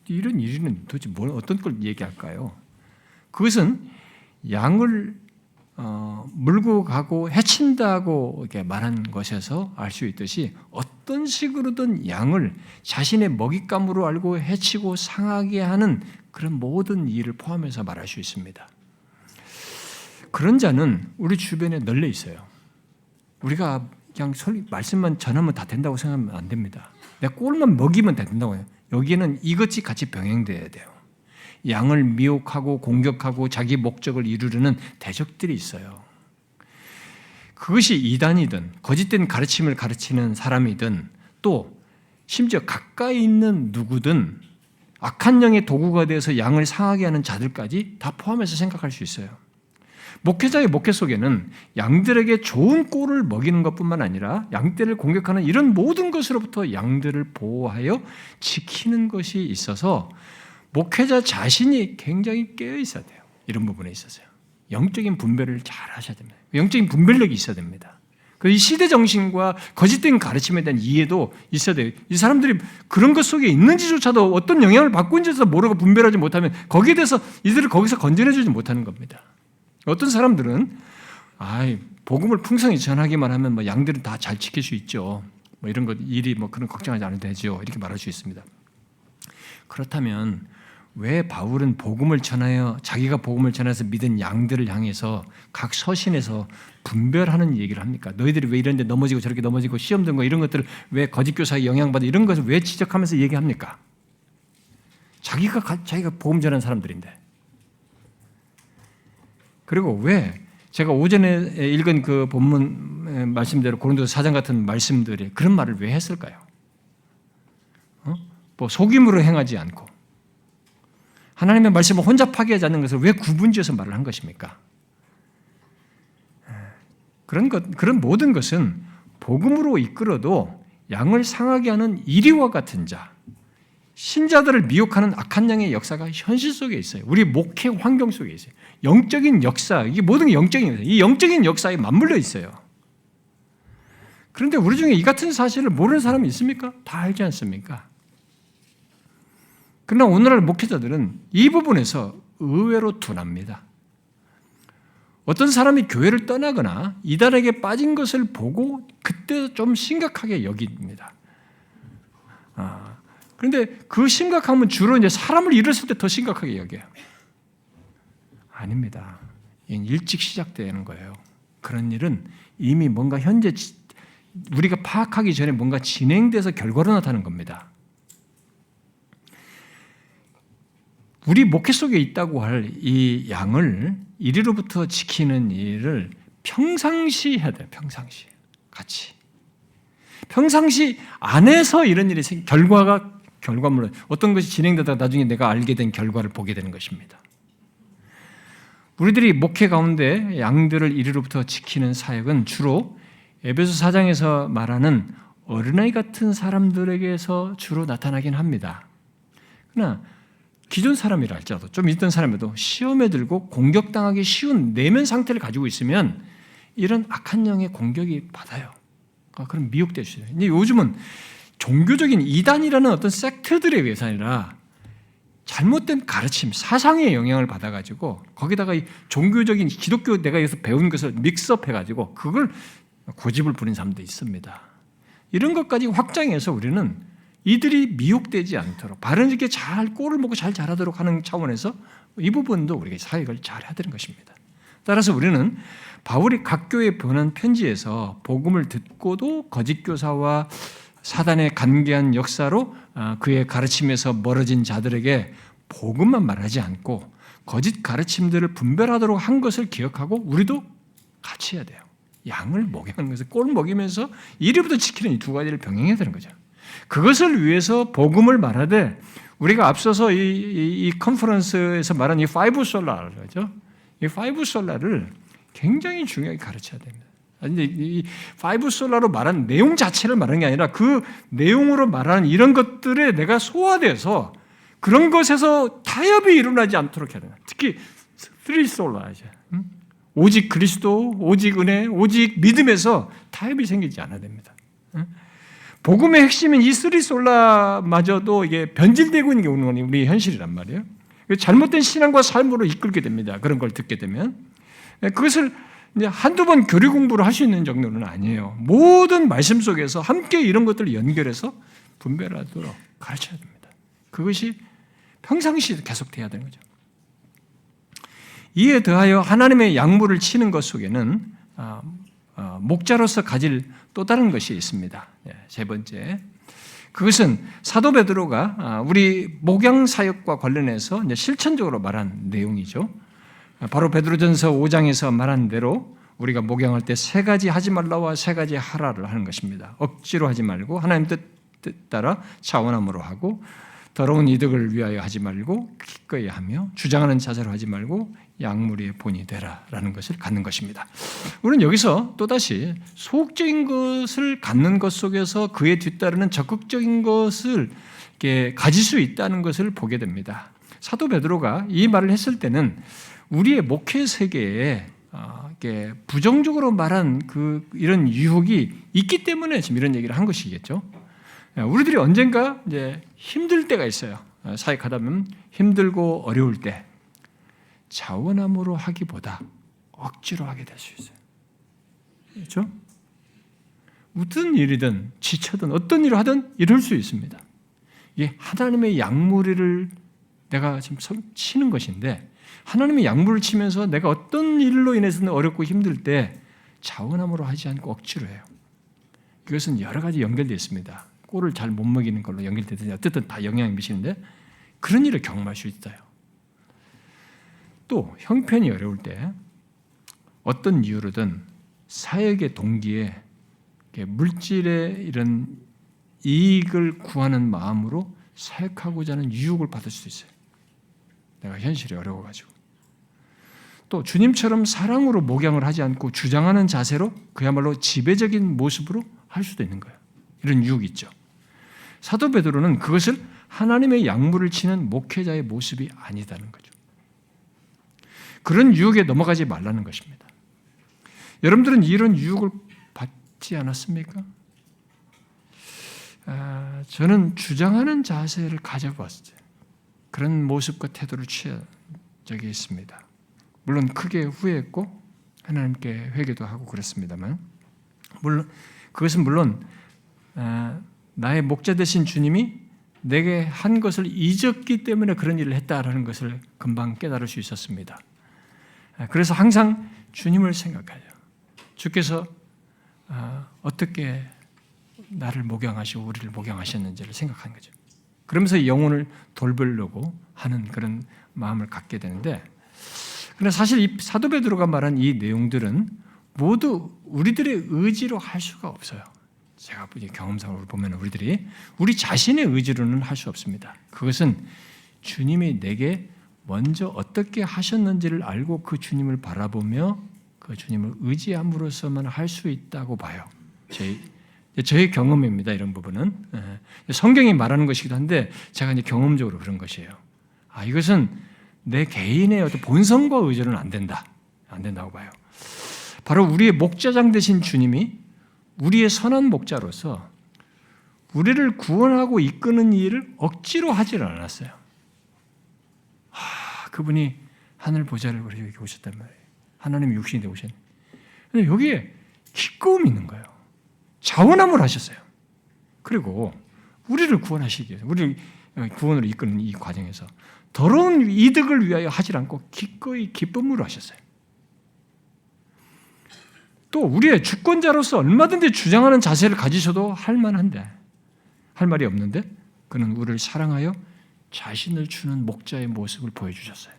이런 이리는 도대체 어떤 걸 얘기할까요? 그것은 양을 물고 가고 해친다고 이렇게 말한 것에서 알 수 있듯이 어떤 식으로든 양을 자신의 먹잇감으로 알고 해치고 상하게 하는 그런 모든 일을 포함해서 말할 수 있습니다. 그런 자는 우리 주변에 널려 있어요. 우리가 그냥 말씀만 전하면 다 된다고 생각하면 안 됩니다. 내 꼴만 먹이면 다 된다고 해요. 여기에는 이것이 같이 병행돼야 돼요. 양을 미혹하고 공격하고 자기 목적을 이루려는 대적들이 있어요. 그것이 이단이든 거짓된 가르침을 가르치는 사람이든 또 심지어 가까이 있는 누구든 악한 영의 도구가 되어서 양을 상하게 하는 자들까지 다 포함해서 생각할 수 있어요. 목회자의 목회 속에는 양들에게 좋은 꼴을 먹이는 것뿐만 아니라 양떼를 공격하는 이런 모든 것으로부터 양들을 보호하여 지키는 것이 있어서 목회자 자신이 굉장히 깨어 있어야 돼요. 이런 부분에 있어서요. 영적인 분별을 잘 하셔야 됩니다. 영적인 분별력이 있어야 됩니다. 이 시대 정신과 거짓된 가르침에 대한 이해도 있어야 돼요. 이 사람들이 그런 것 속에 있는지조차도 어떤 영향을 받고 있는지도 모르고 분별하지 못하면 거기에 대해서 이들을 거기서 건져내주지 못하는 겁니다. 어떤 사람들은 복음을 풍성히 전하기만 하면 뭐 양들은 다 잘 지킬 수 있죠. 뭐 이런 것 일이 뭐 그런 걱정하지 않아도 되죠. 이렇게 말할 수 있습니다. 그렇다면 왜 바울은 복음을 전하여 자기가 복음을 전해서 믿은 양들을 향해서 각 서신에서 분별하는 얘기를 합니까? 너희들이 왜 이런 데 넘어지고 저렇게 넘어지고 시험 든 거 이런 것들을 왜 거짓 교사에 영향받아 이런 것을 왜 지적하면서 얘기합니까? 자기가 복음 전하는 사람들인데. 그리고 왜 제가 오전에 읽은 그 본문 말씀대로 고린도서 4장 같은 말씀들이 그런 말을 왜 했을까요? 뭐 속임으로 행하지 않고 하나님의 말씀을 혼자 파괴하지 않는 것을 왜 구분지어서 말을 한 것입니까? 그런 모든 것은 복음으로 이끌어도 양을 상하게 하는 이리와 같은 자, 신자들을 미혹하는 악한 영의 역사가 현실 속에 있어요. 우리 목회 환경 속에 있어요. 영적인 역사, 이게 모든 게 영적인 역사, 이 영적인 역사에 맞물려 있어요. 그런데 우리 중에 이 같은 사실을 모르는 사람이 있습니까? 다 알지 않습니까? 그러나 오늘날 목회자들은 이 부분에서 의외로 둔합니다. 어떤 사람이 교회를 떠나거나 이단에게 빠진 것을 보고 그때 좀 심각하게 여깁니다. 그런데 그 심각함은 주로 이제 사람을 잃었을 때 더 심각하게 여겨요. 아닙니다. 일찍 시작되는 거예요. 그런 일은 이미 뭔가 현재 우리가 파악하기 전에 뭔가 진행돼서 결과로 나타나는 겁니다. 우리 목회 속에 있다고 할 이 양을 이리로부터 지키는 일을 평상시 해야 돼요. 평상시 같이. 평상시 안에서 이런 일이 결과물로 어떤 것이 진행되다가 나중에 내가 알게 된 결과를 보게 되는 것입니다. 우리들이 목회 가운데 양들을 이리로부터 지키는 사역은 주로 에베소 4장에서 말하는 어린아이 같은 사람들에게서 주로 나타나긴 합니다. 그러나 기존 사람이라 할지라도 좀 있던 사람에도 시험에 들고 공격당하기 쉬운 내면 상태를 가지고 있으면 이런 악한 영의 공격이 받아요. 그럼 미혹될 수 있어요. 근데 요즘은 종교적인 이단이라는 어떤 섹트들에 의해서 아니라 잘못된 가르침, 사상의 영향을 받아가지고 거기다가 이 종교적인 기독교 내가 여기서 배운 것을 믹스업해가지고 그걸 고집을 부리는 사람도 있습니다. 이런 것까지 확장해서 우리는 이들이 미혹되지 않도록 바르게 잘 꼴을 보고 잘 자라도록 하는 차원에서 이 부분도 우리가 사역을 잘 해야 되는 것입니다. 따라서 우리는 바울이 각 교회에 보낸 편지에서 복음을 듣고도 거짓 교사와 사단의 간계한 역사로 그의 가르침에서 멀어진 자들에게 복음만 말하지 않고 거짓 가르침들을 분별하도록 한 것을 기억하고 우리도 같이 해야 돼요. 양을 목양하는 것을 꼴 먹이면서 이리부터 지키는 이 두 가지를 병행해야 되는 거죠. 그것을 위해서 복음을 말하되 우리가 앞서서 이 컨퍼런스에서 말한 이 파이브 솔라를 그죠? 이 파이브 솔라를 굉장히 중요하게 가르쳐야 됩니다. 근데 이 파이브 솔라로 말한 내용 자체를 말하는 게 아니라 그 내용으로 말하는 이런 것들에 내가 소화돼서 그런 것에서 타협이 일어나지 않도록 해야 돼요. 특히 쓰리 솔라 이제 오직 그리스도, 오직 은혜, 오직 믿음에서 타협이 생기지 않아야 됩니다. 복음의 핵심인 이 쓰리 솔라마저도 이게 변질되고 있는 게 우리 현실이란 말이에요. 잘못된 신앙과 삶으로 이끌게 됩니다. 그런 걸 듣게 되면 그것을 이제 한두 번 교리 공부를 할 수 있는 정도는 아니에요. 모든 말씀 속에서 함께 이런 것들을 연결해서 분별하도록 가르쳐야 됩니다. 그것이 평상시에 계속돼야 되는 거죠. 이에 더하여 하나님의 양무를 치는 것 속에는 목자로서 가질 또 다른 것이 있습니다. 세 번째, 그것은 사도 베드로가 우리 목양 사역과 관련해서 이제 실천적으로 말한 내용이죠. 바로 베드로전서 5장에서 말한 대로 우리가 목양할 때 세 가지 하지 말라와 세 가지 하라를 하는 것입니다. 억지로 하지 말고 하나님 뜻 따라 차원함으로 하고 더러운 이득을 위하여 하지 말고 기꺼이 하며 주장하는 자세로 하지 말고 양무리의 본이 되라라는 것을 갖는 것입니다. 우리는 여기서 또다시 소극적인 것을 갖는 것 속에서 그에 뒤따르는 적극적인 것을 가질 수 있다는 것을 보게 됩니다. 사도 베드로가 이 말을 했을 때는 우리의 목회 세계에 부정적으로 말한 이런 유혹이 있기 때문에 지금 이런 얘기를 한 것이겠죠. 우리들이 언젠가 이제 힘들 때가 있어요. 사역하다 보면 힘들고 어려울 때 자원함으로 하기보다 억지로 하게 될 수 있어요. 그렇죠? 무슨 일이든 지쳐든 어떤 일을 하든 이럴 수 있습니다. 이게 하나님의 양무리를 내가 지금 치는 것인데 하나님의 양무를 치면서 내가 어떤 일로 인해서는 어렵고 힘들 때 자원함으로 하지 않고 억지로 해요. 이것은 여러 가지 연결되어 있습니다. 꼴을 잘 못 먹이는 걸로 연결되든지 어쨌든 다 영향을 미치는데 그런 일을 경험할 수 있어요. 또 형편이 어려울 때 어떤 이유로든 사역의 동기에 물질의 이런 이익을 구하는 마음으로 사역하고자 하는 유혹을 받을 수도 있어요. 내가 현실이 어려워가지고. 또 주님처럼 사랑으로 목양을 하지 않고 주장하는 자세로 그야말로 지배적인 모습으로 할 수도 있는 거예요. 이런 유혹이 있죠. 사도 베드로는 그것을 하나님의 양무를 치는 목회자의 모습이 아니다는 거죠. 그런 유혹에 넘어가지 말라는 것입니다. 여러분들은 이런 유혹을 받지 않았습니까? 저는 주장하는 자세를 가져봤어요. 그런 모습과 태도를 취한 적이 있습니다. 물론 크게 후회했고 하나님께 회개도 하고 그랬습니다만 그것은 물론 나의 목자 되신 주님이 내게 한 것을 잊었기 때문에 그런 일을 했다라는 것을 금방 깨달을 수 있었습니다. 그래서 항상 주님을 생각하죠. 주께서 어떻게 나를 목양하시고 우리를 목양하셨는지를 생각하는 거죠. 그러면서 영혼을 돌보려고 하는 그런 마음을 갖게 되는데, 그러나 사실 이 사도 베드로가 말한 이 내용들은 모두 우리들의 의지로 할 수가 없어요. 제가 경험상으로 보면 우리 자신의 의지로는 할 수 없습니다. 그것은 주님이 내게 먼저 어떻게 하셨는지를 알고 그 주님을 바라보며 그 주님을 의지함으로써만 할 수 있다고 봐요. 저의 경험입니다. 이런 부분은 성경이 말하는 것이기도 한데 제가 이제 경험적으로 그런 것이에요. 이것은 내 개인의 어떤 본성과 의지로는 안 된다고 봐요. 바로 우리의 목자장 되신 주님이 우리의 선한 목자로서 우리를 구원하고 이끄는 일을 억지로 하지를 않았어요. 그분이 하늘 보좌를 우리 여기 오셨단 말이에요. 하나님이 육신이 되어 오셨는데, 근데 여기에 기꺼움이 있는 거예요. 자원함을 하셨어요. 그리고 우리를 구원하시기 위해서, 우리를 구원으로 이끄는 이 과정에서 더러운 이득을 위하여 하지 않고 기꺼이 기쁨으로 하셨어요. 또 우리의 주권자로서 얼마든지 주장하는 자세를 가지셔도 할 만한데, 할 말이 없는데 그는 우리를 사랑하여 자신을 주는 목자의 모습을 보여주셨어요.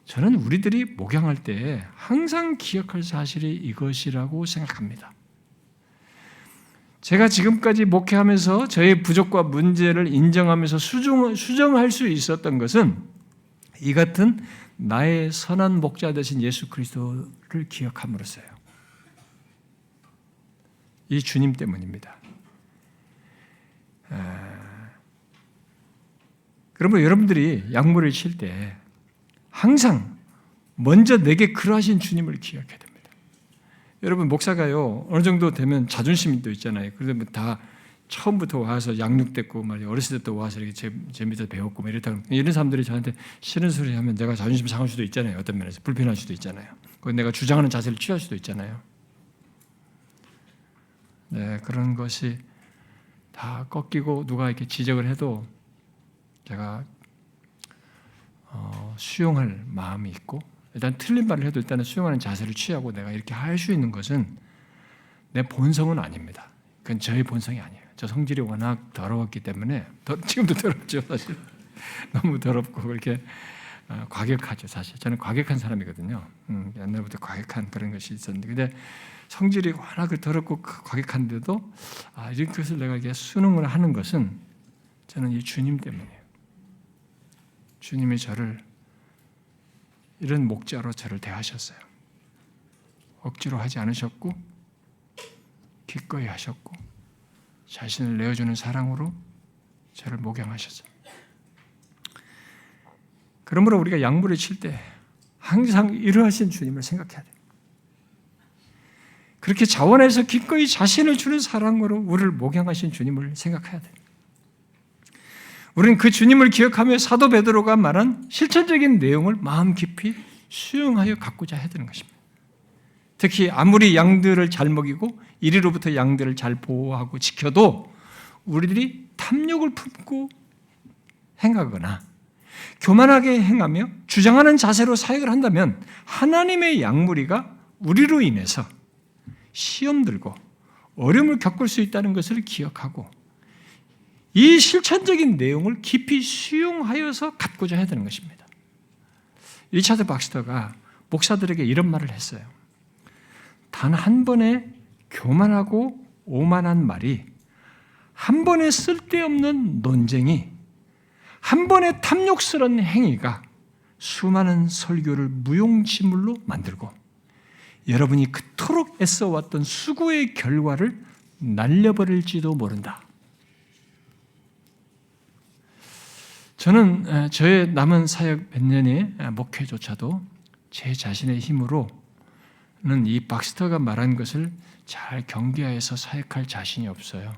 저는 우리들이 목양할 때 항상 기억할 사실이 이것이라고 생각합니다. 제가 지금까지 목회하면서 저의 부족과 문제를 인정하면서 수정할 수 있었던 것은 이 같은 나의 선한 목자 되신 예수 그리스도를 기억함으로써요. 이 주님 때문입니다. 그러면 여러분들이 약물을 칠 때 항상 먼저 내게 그러하신 주님을 기억해야 됩니다. 여러분 목사가요 어느 정도 되면 자존심도 있잖아요. 그러면 다 처음부터 와서 양육됐고 말이야 어렸을 때부터 와서 이렇게 제 밑에서 배웠고 이렇다 이런 사람들이 저한테 싫은 소리 하면 내가 자존심 상할 수도 있잖아요. 어떤 면에서 불편할 수도 있잖아요. 내가 주장하는 자세를 취할 수도 있잖아요. 네, 그런 것이 다 꺾이고 누가 이렇게 지적을 해도 제가 수용할 마음이 있고 일단 틀린 말을 해도 일단은 수용하는 자세를 취하고 내가 이렇게 할 수 있는 것은 내 본성은 아닙니다. 그건 저의 본성이 아니에요. 저 성질이 워낙 더러웠기 때문에 지금도 더럽죠 사실. 너무 더럽고 그렇게 과격하죠 사실. 저는 과격한 사람이거든요. 옛날부터 과격한 그런 것이 있었는데 근데 성질이 워낙 더럽고 과격한데도 이런 것을 내가 이렇게 수능을 하는 것은 저는 이 주님 때문이에요. 주님이 저를 이런 목자로 저를 대하셨어요. 억지로 하지 않으셨고 기꺼이 하셨고 자신을 내어주는 사랑으로 저를 목양하셨어요. 그러므로 우리가 약물을 칠 때 항상 이러하신 주님을 생각해야 돼요. 그렇게 자원해서 기꺼이 자신을 주는 사랑으로 우리를 목양하신 주님을 생각해야 돼요. 우리는 그 주님을 기억하며 사도 베드로가 말한 실천적인 내용을 마음 깊이 수용하여 갖고자 해야 되는 것입니다. 특히 아무리 양들을 잘 먹이고 이리로부터 양들을 잘 보호하고 지켜도 우리들이 탐욕을 품고 행하거나 교만하게 행하며 주장하는 자세로 사역을 한다면 하나님의 양무리가 우리로 인해서 시험 들고 어려움을 겪을 수 있다는 것을 기억하고 이 실천적인 내용을 깊이 수용하여서 갖고자 해야 되는 것입니다. 리차드 박스터가 목사들에게 이런 말을 했어요. 단 한 번의 교만하고 오만한 말이, 한 번의 쓸데없는 논쟁이, 한 번의 탐욕스러운 행위가 수많은 설교를 무용지물로 만들고 여러분이 그토록 애써왔던 수고의 결과를 날려버릴지도 모른다. 저는 저의 남은 사역 몇 년의 목회조차도 제 자신의 힘으로는 이 박스터가 말한 것을 잘 경계하여서 사역할 자신이 없어요.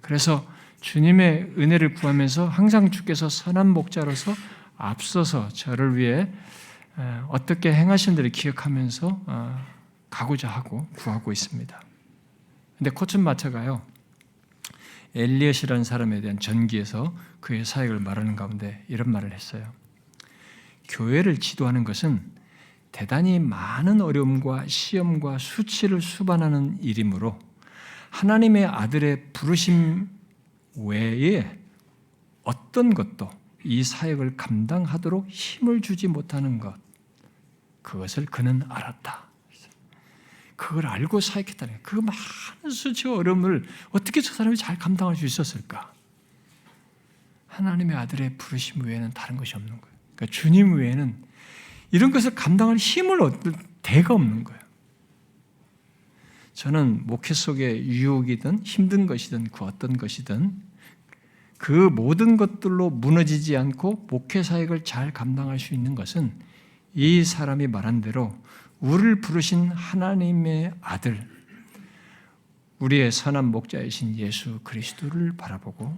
그래서 주님의 은혜를 구하면서 항상 주께서 선한 목자로서 앞서서 저를 위해 어떻게 행하신지를 기억하면서 가고자 하고 구하고 있습니다. 근데 코튼 마차가요, 엘리엇이라는 사람에 대한 전기에서 그의 사역을 말하는 가운데 이런 말을 했어요. 교회를 지도하는 것은 대단히 많은 어려움과 시험과 수치를 수반하는 일이므로 하나님의 아들의 부르심 외에 어떤 것도 이 사역을 감당하도록 힘을 주지 못하는 것, 그것을 그는 알았다. 그걸 알고 사역했다는 거예요. 그 많은 수치와 어려움을 어떻게 저 사람이 잘 감당할 수 있었을까? 하나님의 아들의 부르심 외에는 다른 것이 없는 거예요. 그러니까 주님 외에는 이런 것을 감당할 힘을 얻을 데가 없는 거예요. 저는 목회 속에 유혹이든 힘든 것이든 그 어떤 것이든 그 모든 것들로 무너지지 않고 목회 사역을 잘 감당할 수 있는 것은 이 사람이 말한 대로 우리를 부르신 하나님의 아들, 우리의 선한 목자이신 예수 그리스도를 바라보고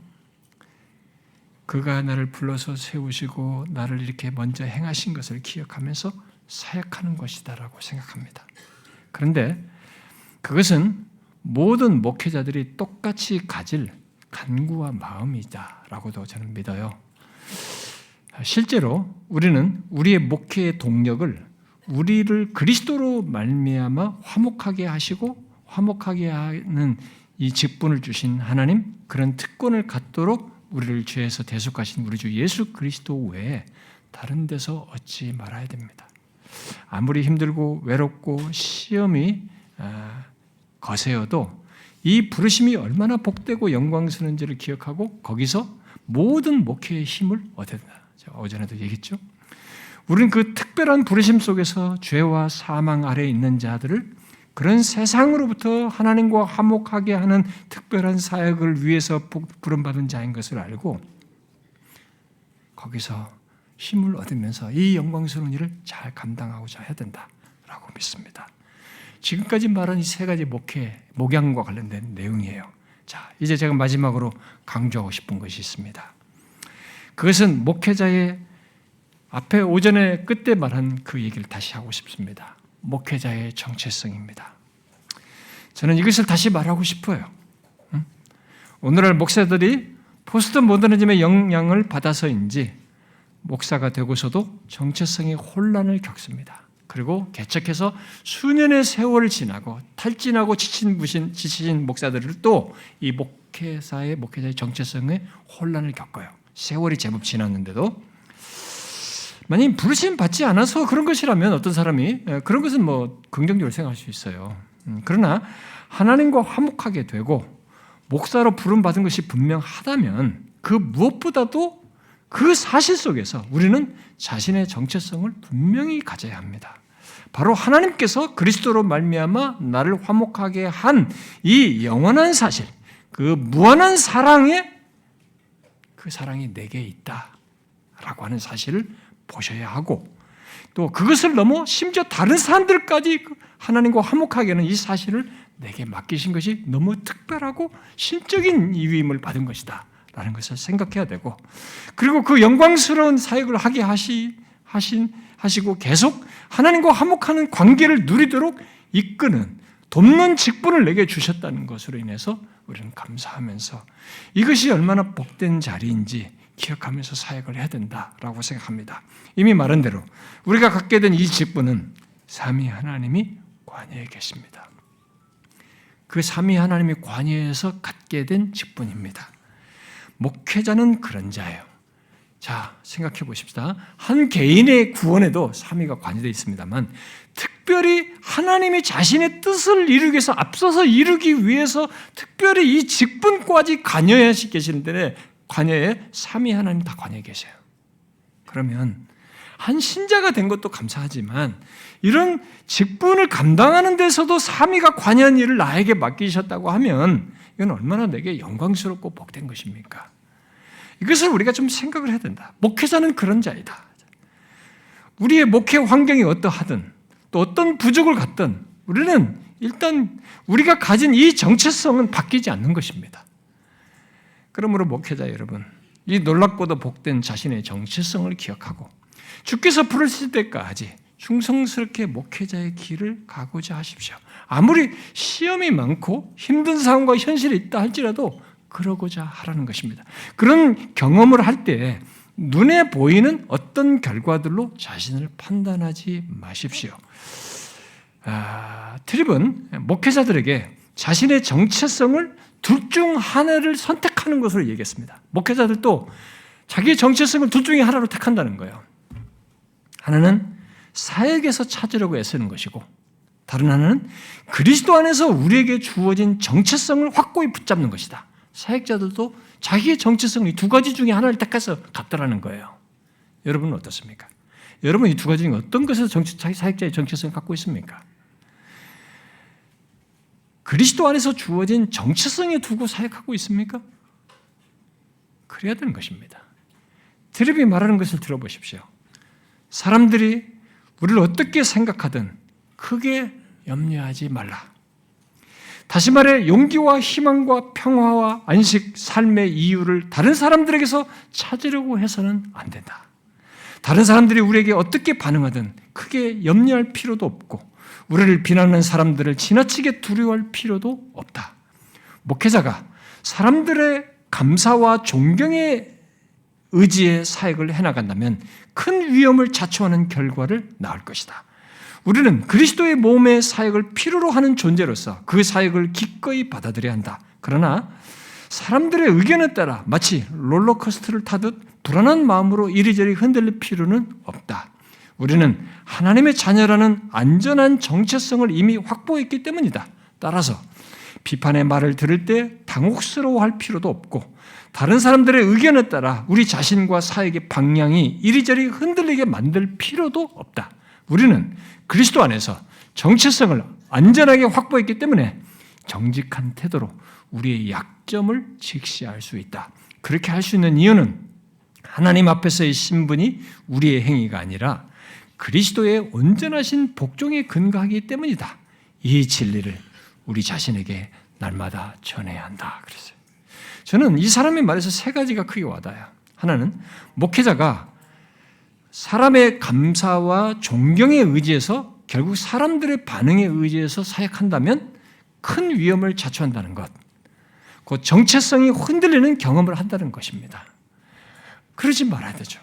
그가 나를 불러서 세우시고 나를 이렇게 먼저 행하신 것을 기억하면서 사역하는 것이다라고 생각합니다. 그런데 그것은 모든 목회자들이 똑같이 가질 간구와 마음이다라고도 저는 믿어요. 실제로 우리는 우리의 목회의 동력을 우리를 그리스도로 말미암아 화목하게 하시고 화목하게 하는 이 직분을 주신 하나님, 그런 특권을 갖도록 우리를 죄에서 대속하신 우리 주 예수 그리스도 외에 다른 데서 얻지 말아야 됩니다. 아무리 힘들고 외롭고 시험이 거세어도 이 부르심이 얼마나 복되고 영광스러운지를 기억하고 거기서 모든 목회의 힘을 얻어야 된다. 제가 어제도 얘기했죠. 우리는 그 특별한 부르심 속에서 죄와 사망 아래에 있는 자들을 그런 세상으로부터 하나님과 화목하게 하는 특별한 사역을 위해서 부름받은 자인 것을 알고 거기서 힘을 얻으면서 이 영광스러운 일을 잘 감당하고자 해야 된다라고 믿습니다. 지금까지 말한 이 세 가지 목양과 관련된 내용이에요. 자, 이제 제가 마지막으로 강조하고 싶은 것이 있습니다. 그것은 목회자의 앞에 오전에 끝에 말한 그 얘기를 다시 하고 싶습니다. 목회자의 정체성입니다. 저는 이것을 다시 말하고 싶어요. 오늘날 목사들이 포스트 모더니즘의 영향을 받아서인지 목사가 되고서도 정체성의 혼란을 겪습니다. 그리고 개척해서 수년의 세월을 지나고 탈진하고 지친 목사들도 이 목회자의 정체성의 혼란을 겪어요. 세월이 제법 지났는데도 만약 부르심 받지 않아서 그런 것이라면 어떤 사람이 그런 것은 뭐 긍정적으로 생각할 수 있어요. 그러나 하나님과 화목하게 되고 목사로 부름받은 것이 분명하다면 그 무엇보다도 그 사실 속에서 우리는 자신의 정체성을 분명히 가져야 합니다. 바로 하나님께서 그리스도로 말미암아 나를 화목하게 한 이 영원한 사실, 그 무한한 사랑에 그 사랑이 내게 있다라고 하는 사실을 보셔야 하고 또 그것을 넘어 심지어 다른 사람들까지 하나님과 화목하게 하는 이 사실을 내게 맡기신 것이 너무 특별하고 신적인 이유임을 받은 것이다 라는 것을 생각해야 되고 그리고 그 영광스러운 사역을 하게 하시고 계속 하나님과 화목하는 관계를 누리도록 이끄는 돕는 직분을 내게 주셨다는 것으로 인해서 우리는 감사하면서 이것이 얼마나 복된 자리인지 기억하면서 사역을 해야 된다라고 생각합니다. 이미 말한 대로 우리가 갖게 된 이 직분은 삼위 하나님이 관여해 계십니다. 그 삼위 하나님이 관여해서 갖게 된 직분입니다. 목회자는 그런 자예요. 자, 생각해 보십시다. 한 개인의 구원에도 삼위가 관여되어 있습니다만 특별히 하나님이 자신의 뜻을 이루기 위해서 앞서서 이루기 위해서 특별히 이 직분까지 관여해 계시는데 관여에 삼위 하나님 다 관여해 계세요. 그러면 한 신자가 된 것도 감사하지만 이런 직분을 감당하는 데서도 삼위가 관여한 일을 나에게 맡기셨다고 하면 이건 얼마나 내게 영광스럽고 복된 것입니까? 이것을 우리가 좀 생각을 해야 된다. 목회자는 그런 자이다. 우리의 목회 환경이 어떠하든 또 어떤 부족을 갖든 우리는 일단 우리가 가진 이 정체성은 바뀌지 않는 것입니다. 그러므로 목회자 여러분, 이 놀랍고도 복된 자신의 정체성을 기억하고 주께서 부르실 때까지 충성스럽게 목회자의 길을 가고자 하십시오. 아무리 시험이 많고 힘든 상황과 현실이 있다 할지라도 그러고자 하라는 것입니다. 그런 경험을 할 때 눈에 보이는 어떤 결과들로 자신을 판단하지 마십시오. 트립은 목회자들에게 자신의 정체성을 둘 중 하나를 선택하는 것으로 얘기했습니다. 목회자들도 자기의 정체성을 둘 중에 하나로 택한다는 거예요. 하나는 사역에서 찾으려고 애쓰는 것이고 다른 하나는 그리스도 안에서 우리에게 주어진 정체성을 확고히 붙잡는 것이다. 사역자들도 자기의 정체성 이 두 가지 중에 하나를 택해서 갖더라는 거예요. 여러분은 어떻습니까? 여러분 이 두 가지 중에 어떤 것에서 자기 사역자의 정체성을 갖고 있습니까? 그리스도 안에서 주어진 정체성에 두고 사역하고 있습니까? 그래야 되는 것입니다. 드립이 말하는 것을 들어보십시오. 사람들이 우리를 어떻게 생각하든 크게 염려하지 말라. 다시 말해 용기와 희망과 평화와 안식, 삶의 이유를 다른 사람들에게서 찾으려고 해서는 안 된다. 다른 사람들이 우리에게 어떻게 반응하든 크게 염려할 필요도 없고 우리를 비난하는 사람들을 지나치게 두려워할 필요도 없다. 목회자가 사람들의 감사와 존경의 의지의 사역을 해나간다면 큰 위험을 자초하는 결과를 낳을 것이다. 우리는 그리스도의 몸의 사역을 필요로 하는 존재로서 그 사역을 기꺼이 받아들여야 한다. 그러나 사람들의 의견에 따라 마치 롤러코스터를 타듯 불안한 마음으로 이리저리 흔들릴 필요는 없다. 우리는 하나님의 자녀라는 안전한 정체성을 이미 확보했기 때문이다. 따라서 비판의 말을 들을 때 당혹스러워할 필요도 없고 다른 사람들의 의견에 따라 우리 자신과 사역의 방향이 이리저리 흔들리게 만들 필요도 없다. 우리는 그리스도 안에서 정체성을 안전하게 확보했기 때문에 정직한 태도로 우리의 약점을 직시할 수 있다. 그렇게 할 수 있는 이유는 하나님 앞에서의 신분이 우리의 행위가 아니라 그리스도의 온전하신 복종에 근거하기 때문이다. 이 진리를 우리 자신에게 날마다 전해야 한다. 그랬어요. 저는 이 사람의 말에서 세 가지가 크게 와닿아요. 하나는 목회자가 사람의 감사와 존경에 의지해서 결국 사람들의 반응에 의지해서 사역한다면 큰 위험을 자초한다는 것. 그 정체성이 흔들리는 경험을 한다는 것입니다. 그러지 말아야 되죠.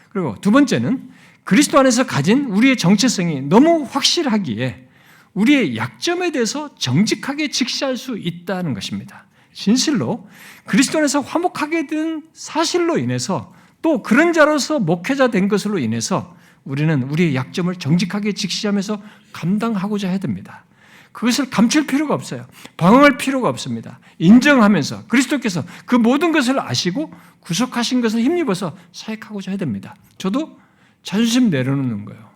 그리고 두 번째는 그리스도 안에서 가진 우리의 정체성이 너무 확실하기에 우리의 약점에 대해서 정직하게 직시할 수 있다는 것입니다. 진실로 그리스도 안에서 화목하게 된 사실로 인해서 또 그런 자로서 목회자 된 것으로 인해서 우리는 우리의 약점을 정직하게 직시하면서 감당하고자 해야 됩니다. 그것을 감출 필요가 없어요. 방어할 필요가 없습니다. 인정하면서 그리스도께서 그 모든 것을 아시고 구속하신 것을 힘입어서 사역하고자 해야 됩니다. 저도 자존심 내려놓는 거예요.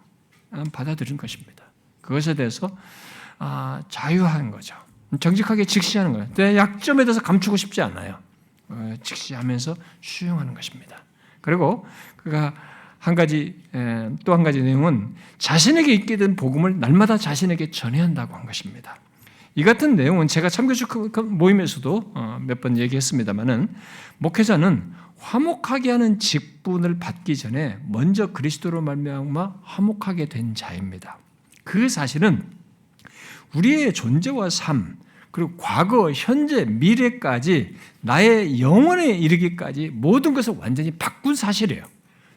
받아들인 것입니다. 그것에 대해서 자유한 거죠. 정직하게 직시하는 거예요. 내 약점에 대해서 감추고 싶지 않아요. 직시하면서 수용하는 것입니다. 그리고 그가 또 한 가지 내용은 자신에게 있게 된 복음을 날마다 자신에게 전해야 한다고 한 것입니다. 이 같은 내용은 제가 참교육 모임에서도 몇 번 얘기했습니다마는 목회자는 화목하게 하는 직분을 받기 전에 먼저 그리스도로 말미암아 화목하게 된 자입니다. 그 사실은 우리의 존재와 삶, 그리고 과거, 현재, 미래까지 나의 영혼에 이르기까지 모든 것을 완전히 바꾼 사실이에요.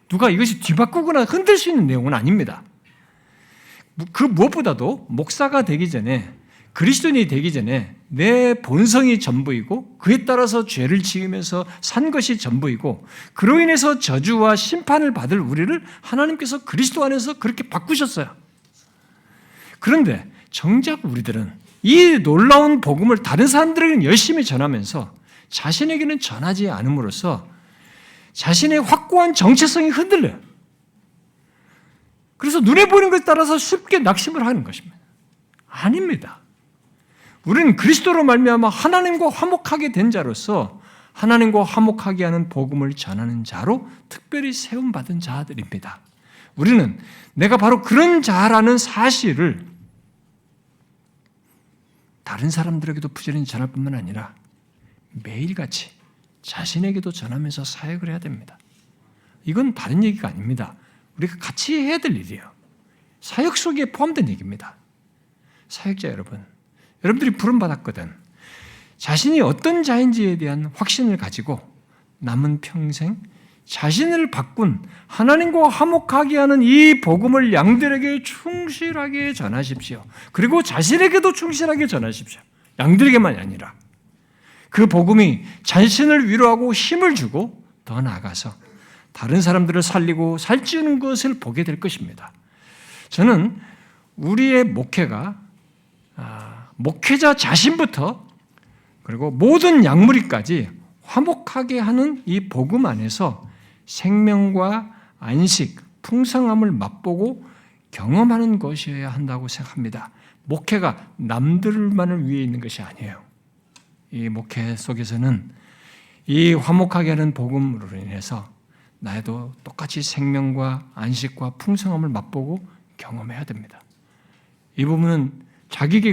누가 이것이 뒤바꾸거나 흔들 수 있는 내용은 아닙니다. 그 무엇보다도 목사가 되기 전에 그리스도인이 되기 전에 내 본성이 전부이고 그에 따라서 죄를 지으면서 산 것이 전부이고 그로 인해서 저주와 심판을 받을 우리를 하나님께서 그리스도 안에서 그렇게 바꾸셨어요. 그런데 정작 우리들은 이 놀라운 복음을 다른 사람들에게는 열심히 전하면서 자신에게는 전하지 않음으로써 자신의 확고한 정체성이 흔들려요. 그래서 눈에 보이는 것에 따라서 쉽게 낙심을 하는 것입니다. 아닙니다. 우리는 그리스도로 말미암아 하나님과 화목하게 된 자로서 하나님과 화목하게 하는 복음을 전하는 자로 특별히 세움받은 자들입니다. 우리는 내가 바로 그런 자라는 사실을 다른 사람들에게도 부지런히 전할 뿐만 아니라 매일같이 자신에게도 전하면서 사역을 해야 됩니다. 이건 다른 얘기가 아닙니다. 우리가 같이 해야 될 일이에요. 사역 속에 포함된 얘기입니다. 사역자 여러분, 여러분들이 부름받았거든. 자신이 어떤 자인지에 대한 확신을 가지고 남은 평생 자신을 바꾼 하나님과 화목하게 하는 이 복음을 양들에게 충실하게 전하십시오. 그리고 자신에게도 충실하게 전하십시오. 양들에게만이 아니라. 그 복음이 자신을 위로하고 힘을 주고 더 나아가서 다른 사람들을 살리고 살찌우는 것을 보게 될 것입니다. 저는 우리의 목회가 목회자 자신부터 그리고 모든 양무리까지 화목하게 하는 이 복음 안에서 생명과 안식, 풍성함을 맛보고 경험하는 것이어야 한다고 생각합니다. 목회가 남들만을 위해 있는 것이 아니에요. 이 목회 속에서는 이 화목하게 하는 복음으로 인해서 나도 똑같이 생명과 안식과 풍성함을 맛보고 경험해야 됩니다. 이 부분은 자격이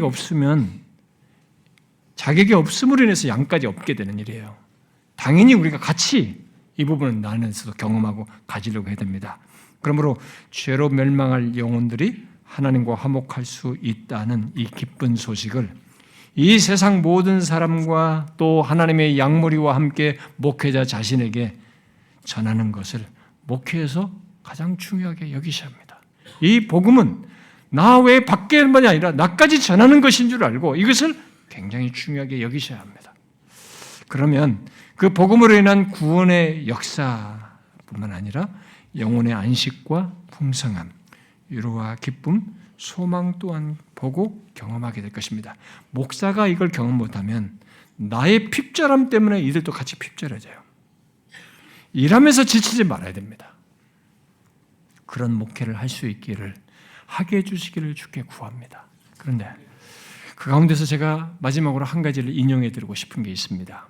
없음으로 인해서 양까지 없게 되는 일이에요. 당연히 우리가 같이 이 부분은 나안에서도 경험하고 가지려고 해야 됩니다. 그러므로 죄로 멸망할 영혼들이 하나님과 화목할 수 있다는 이 기쁜 소식을 이 세상 모든 사람과 또 하나님의 양무리와 함께 목회자 자신에게 전하는 것을 목회에서 가장 중요하게 여기셔야 합니다. 이 복음은 나 외 밖에만이 아니라 나까지 전하는 것인 줄 알고 이것을 굉장히 중요하게 여기셔야 합니다. 그러면 그 복음으로 인한 구원의 역사뿐만 아니라 영혼의 안식과 풍성함, 위로와 기쁨, 소망 또한 보고 경험하게 될 것입니다. 목사가 이걸 경험 못하면 나의 핍절함 때문에 이들도 같이 핍절해져요. 일하면서 지치지 말아야 됩니다. 그런 목회를 할 수 있기를 하게 해주시기를 주께 구합니다. 그런데 그 가운데서 제가 마지막으로 한 가지를 인용해 드리고 싶은 게 있습니다.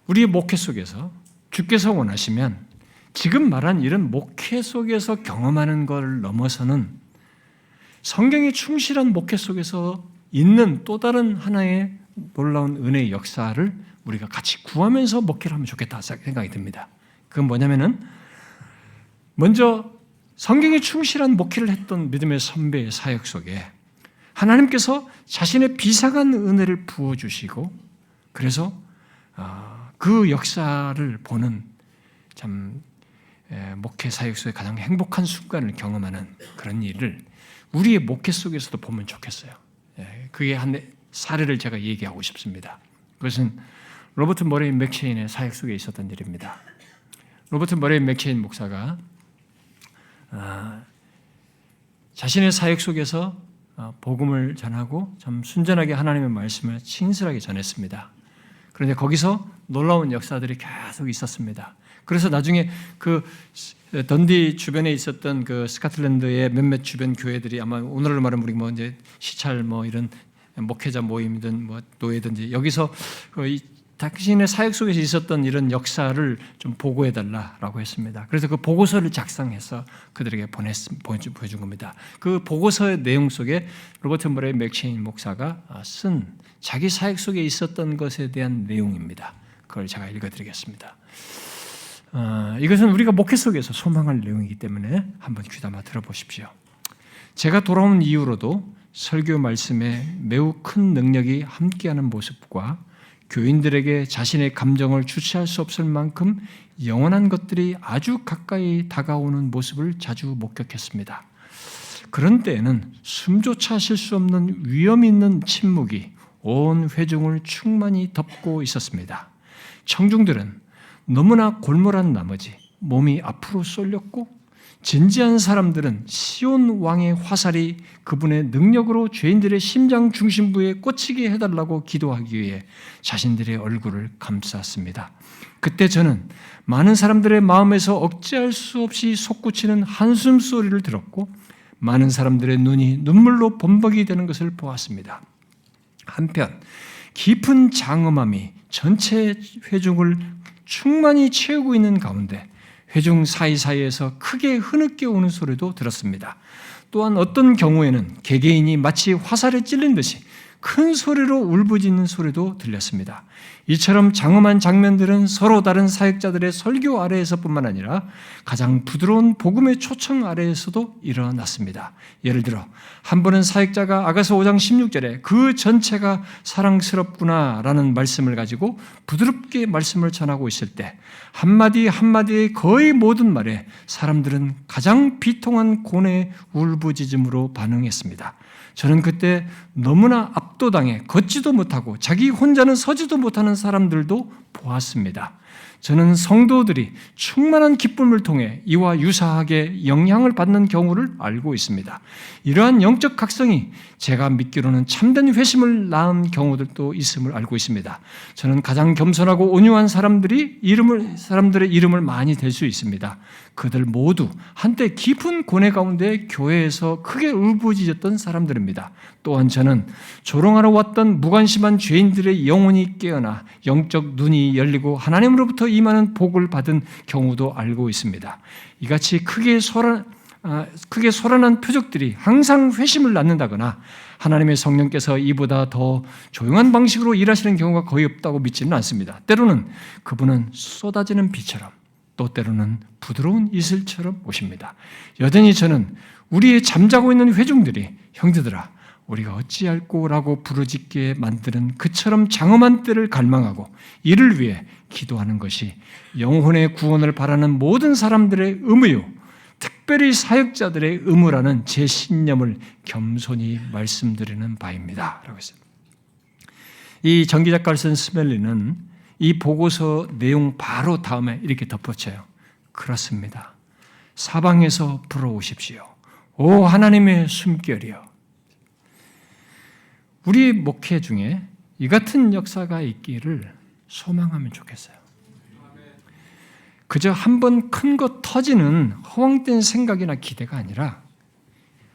우리의 목회 속에서 주께서 원하시면 지금 말한 이런 목회 속에서 경험하는 걸 넘어서는 성경에 충실한 목회 속에서 있는 또 다른 하나의 놀라운 은혜의 역사를 우리가 같이 구하면서 목회를 하면 좋겠다 생각이 듭니다. 그건 뭐냐면은 먼저 성경에 충실한 목회를 했던 믿음의 선배의 사역 속에 하나님께서 자신의 비상한 은혜를 부어주시고 그래서 그 역사를 보는 참 목회 사역 속에 가장 행복한 순간을 경험하는 그런 일을 우리의 목회 속에서도 보면 좋겠어요. 그게 한 사례를 제가 얘기하고 싶습니다. 그것은 로버트 머레이 맥체인의 사역 속에 있었던 일입니다. 로버트 머레이 맥체인 목사가 자신의 사역 속에서 복음을 전하고 참 순전하게 하나님의 말씀을 친실하게 전했습니다. 그런데 거기서 놀라운 역사들이 계속 있었습니다. 그래서 나중에 그 던디 주변에 있었던 그 스코틀랜드의 몇몇 주변 교회들이 아마 오늘날 말하면 우리 뭐 이제 시찰 뭐 이런 목회자 모임이든 뭐 노예든지 여기서 당신의 사역 속에서 있었던 이런 역사를 좀 보고해달라라고 했습니다. 그래서 그 보고서를 작성해서 그들에게 보여준 겁니다. 그 보고서의 내용 속에 로버트 머레이 맥체인 목사가 쓴 자기 사역 속에 있었던 것에 대한 내용입니다. 그걸 제가 읽어드리겠습니다. 이것은 우리가 목회 속에서 소망할 내용이기 때문에 한번 귀담아 들어보십시오. 제가 돌아온 이후로도 설교 말씀에 매우 큰 능력이 함께하는 모습과 교인들에게 자신의 감정을 주체할 수 없을 만큼 영원한 것들이 아주 가까이 다가오는 모습을 자주 목격했습니다. 그런 때에는 숨조차 쉴 수 없는 위험 있는 침묵이 온 회중을 충만히 덮고 있었습니다. 청중들은 너무나 골몰한 나머지 몸이 앞으로 쏠렸고 진지한 사람들은 시온 왕의 화살이 그분의 능력으로 죄인들의 심장 중심부에 꽂히게 해달라고 기도하기 위해 자신들의 얼굴을 감쌌습니다. 그때 저는 많은 사람들의 마음에서 억제할 수 없이 솟구치는 한숨 소리를 들었고 많은 사람들의 눈이 눈물로 범벅이 되는 것을 보았습니다. 한편 깊은 장엄함이 전체 회중을 충만히 채우고 있는 가운데 회중 사이사이에서 크게 흐느껴 오는 소리도 들었습니다. 또한 어떤 경우에는 개개인이 마치 화살에 찔린 듯이 큰 소리로 울부짖는 소리도 들렸습니다. 이처럼 장엄한 장면들은 서로 다른 사역자들의 설교 아래에서뿐만 아니라 가장 부드러운 복음의 초청 아래에서도 일어났습니다. 예를 들어 한 번은 사역자가 아가서 5장 16절에 그 전체가 사랑스럽구나라는 말씀을 가지고 부드럽게 말씀을 전하고 있을 때 한마디 한마디의 거의 모든 말에 사람들은 가장 비통한 고뇌의 울부짖음으로 반응했습니다. 저는 그때 너무나 압도당해 걷지도 못하고 자기 혼자는 서지도 못하는 사람들도 보았습니다. 저는 성도들이 충만한 기쁨을 통해 이와 유사하게 영향을 받는 경우를 알고 있습니다. 이러한 영적 각성이 제가 믿기로는 참된 회심을 낳은 경우들도 있음을 알고 있습니다. 저는 가장 겸손하고 온유한 사람들의 이름을 많이 댈 수 있습니다. 그들 모두 한때 깊은 고뇌 가운데 교회에서 크게 울부짖었던 사람들입니다. 또한 저는 조롱하러 왔던 무관심한 죄인들의 영혼이 깨어나 영적 눈이 열리고 하나님으로부터 임하는 복을 받은 경우도 알고 있습니다. 이같이 크게 소란한 표적들이 항상 회심을 낳는다거나 하나님의 성령께서 이보다 더 조용한 방식으로 일하시는 경우가 거의 없다고 믿지는 않습니다. 때로는 그분은 쏟아지는 비처럼 또 때로는 부드러운 이슬처럼 오십니다. 여전히 저는 우리의 잠자고 있는 회중들이 형제들아 우리가 어찌할꼬라고 부르짖게 만드는 그처럼 장엄한 때를 갈망하고 이를 위해 기도하는 것이 영혼의 구원을 바라는 모든 사람들의 의무요 특별히 사역자들의 의무라는 제 신념을 겸손히 말씀드리는 바입니다. 라고 했습니다. 이 전기작가를 쓴 스멜리는 이 보고서 내용 바로 다음에 이렇게 덧붙여요. 그렇습니다. 사방에서 불어오십시오. 오 하나님의 숨결이여. 우리 목회 중에 이 같은 역사가 있기를 소망하면 좋겠어요. 그저 한번 큰 거 터지는 허황된 생각이나 기대가 아니라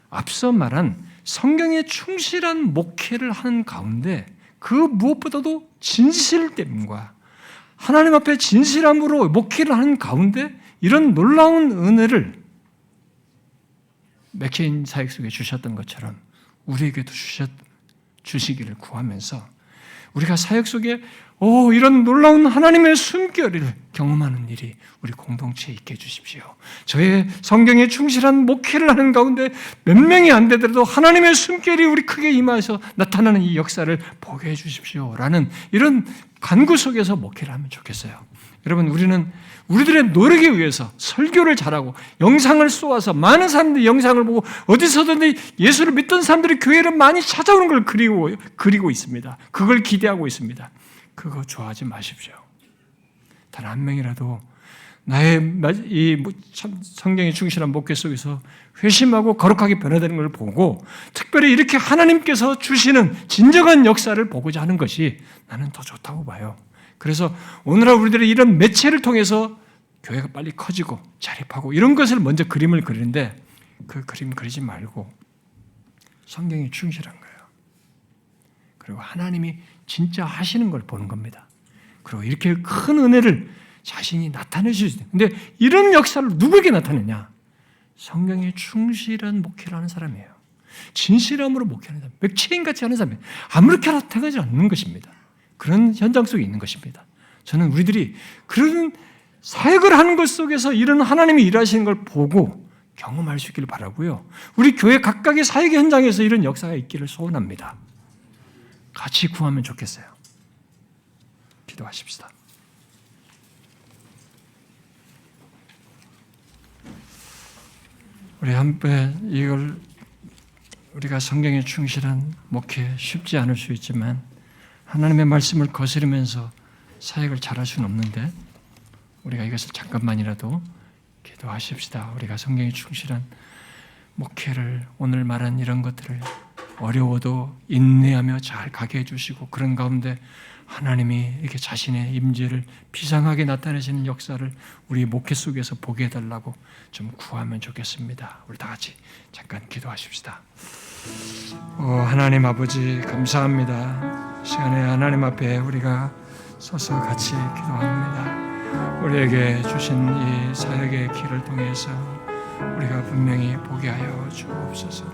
앞서 말한 성경에 충실한 목회를 하는 가운데 그 무엇보다도 진실됨과 하나님 앞에 진실함으로 목회를 하는 가운데 이런 놀라운 은혜를 맥케인 사역 속에 주셨던 것처럼 우리에게도 주시기를 구하면서 우리가 사역 속에 이런 놀라운 하나님의 숨결을 경험하는 일이 우리 공동체에 있게 해주십시오. 저의 성경에 충실한 목회를 하는 가운데 몇 명이 안 되더라도 하나님의 숨결이 우리 크게 임하여서 나타나는 이 역사를 보게 해주십시오. 라는 이런 간구 속에서 목회를 하면 좋겠어요. 여러분 우리는 우리들의 노력에 의해서 설교를 잘하고 영상을 쏘아서 많은 사람들이 영상을 보고 어디서든지 예수를 믿던 사람들이 교회를 많이 찾아오는 걸 그리고 있습니다. 그걸 기대하고 있습니다. 그거 좋아하지 마십시오. 단 한 명이라도 나의 이 성경에 충실한 목회 속에서 회심하고 거룩하게 변화되는 걸 보고 특별히 이렇게 하나님께서 주시는 진정한 역사를 보고자 하는 것이 나는 더 좋다고 봐요. 그래서 오늘날 우리들의 이런 매체를 통해서 교회가 빨리 커지고 자립하고 이런 것을 먼저 그림을 그리는데 그 그림 그리지 말고 성경에 충실한 거예요. 그리고 하나님이 진짜 하시는 걸 보는 겁니다. 그리고 이렇게 큰 은혜를 자신이 나타내실 수 있어요. 근데 이런 역사를 누구에게 나타내냐? 성경에 충실한 목회를 하는 사람이에요. 진실함으로 목회하는 사람, 맥체인같이 하는 사람이에요. 아무렇게나 택하지 않는 것입니다. 그런 현장 속에 있는 것입니다. 저는 우리들이 그런 사역을 하는 것 속에서 이런 하나님이 일하시는 걸 보고 경험할 수 있기를 바라고요. 우리 교회 각각의 사역의 현장에서 이런 역사가 있기를 소원합니다. 같이 구하면 좋겠어요. 기도하십시다. 우리 한배 이걸 우리가 성경에 충실한 목회 쉽지 않을 수 있지만 하나님의 말씀을 거스르면서 사역을 잘할 수는 없는데 우리가 이것을 잠깐만이라도 기도하십시다. 우리가 성경에 충실한 목회를 오늘 말한 이런 것들을 어려워도 인내하며 잘 가게 해주시고 그런 가운데 하나님이 이렇게 자신의 임재를 비상하게 나타내시는 역사를 우리 목회 속에서 보게 해달라고 좀 구하면 좋겠습니다. 우리 다 같이 잠깐 기도하십시다. 하나님 아버지 감사합니다. 시간에 하나님 앞에 우리가 서서 같이 기도합니다. 우리에게 주신 이 사역의 길을 통해서 우리가 분명히 보게 하여 주옵소서.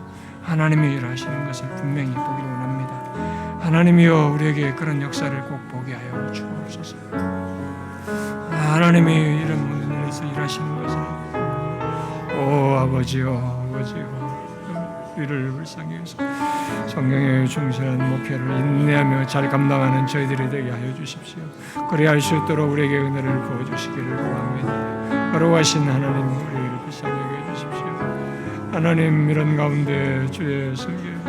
하나님이 일하시는 것을 분명히 보기를 원합니다. 하나님이여 우리에게 그런 역사를 꼭 보게 하여 주옵소서. 하나님이 이런 모든 일에서 일하시는 것을 아버지여 우리를 불쌍히 여기서 성경에 충실한 목회를 인내하며 잘 감당하는 저희들이 되게 하여 주십시오. 그리할 수 있도록 우리에게 은혜를 부어주시기를 구합니다. 거룩하신 하나님 우리를 불쌍히 여겨주십시오. 하나님 이런 가운데 주의 성경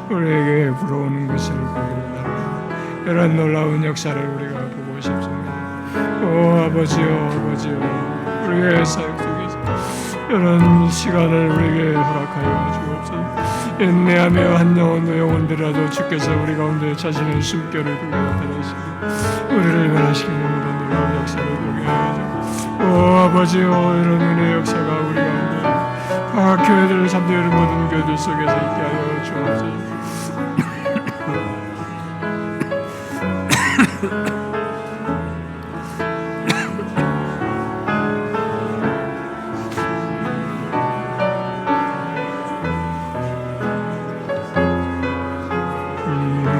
우리에게 불어오는 것을 보기를 바랍니다. 이런 놀라운 역사를 우리가 보고 싶습니다. 아버지여 우리의 사역 속에서 이런 시간을 우리에게 허락하여 주옵소서. 인내하며 한 영혼들이라도 주께서 우리 가운데 자신의 숨결을 보게 나타내시고 우리를 변화시키는 이런 놀라운 역사를 보게 하여 주옵소서. 아버지여 이런 은혜의 역사가 우리 가운데 각 교회들 참되는 모든 교회들 속에서 있게 하여 주옵소서.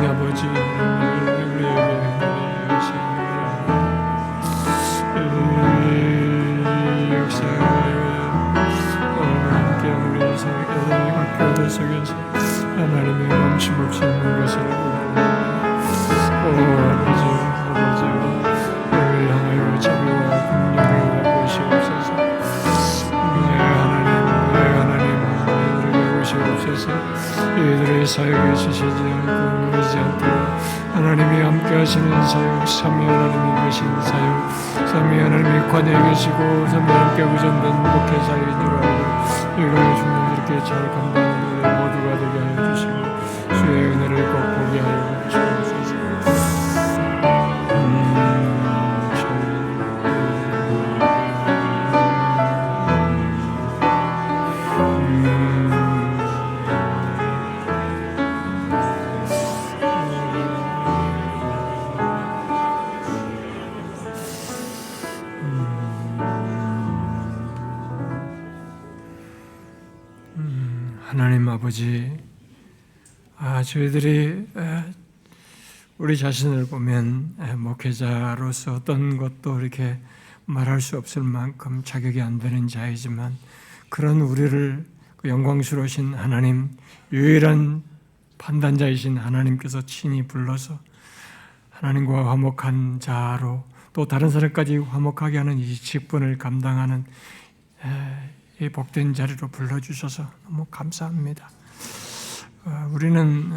아버지 우리에게 하시는 거침없이 있는 것을 아버지 우리를 향하여 자비와 긍휼을 보시옵소서. 하나님 오시옵소서. 이들의 사역에 지시지 않고 무너지지 않도록 하나님이 함께 하시는 사역, 삼위 하나님이 계신 사역, 삼위 하나님이 관여에 계시고 삼위 하나님께 의존된 목회 사역이 이루어지고 이걸 주님 이렇게 잘 감당하는 우리 모두가 되게 하여 주시고 주의 은혜를 꼭 보게 하여 주시옵소서. 하나님 아버지, 저희들이 우리 자신을 보면 목회자로서 어떤 것도 이렇게 말할 수 없을 만큼 자격이 안 되는 자이지만 그런 우리를 그 영광스러우신 하나님, 유일한 판단자이신 하나님께서 친히 불러서 하나님과 화목한 자로 또 다른 사람까지 화목하게 하는 이 직분을 감당하는 이 복된 자리로 불러주셔서 너무 감사합니다. 우리는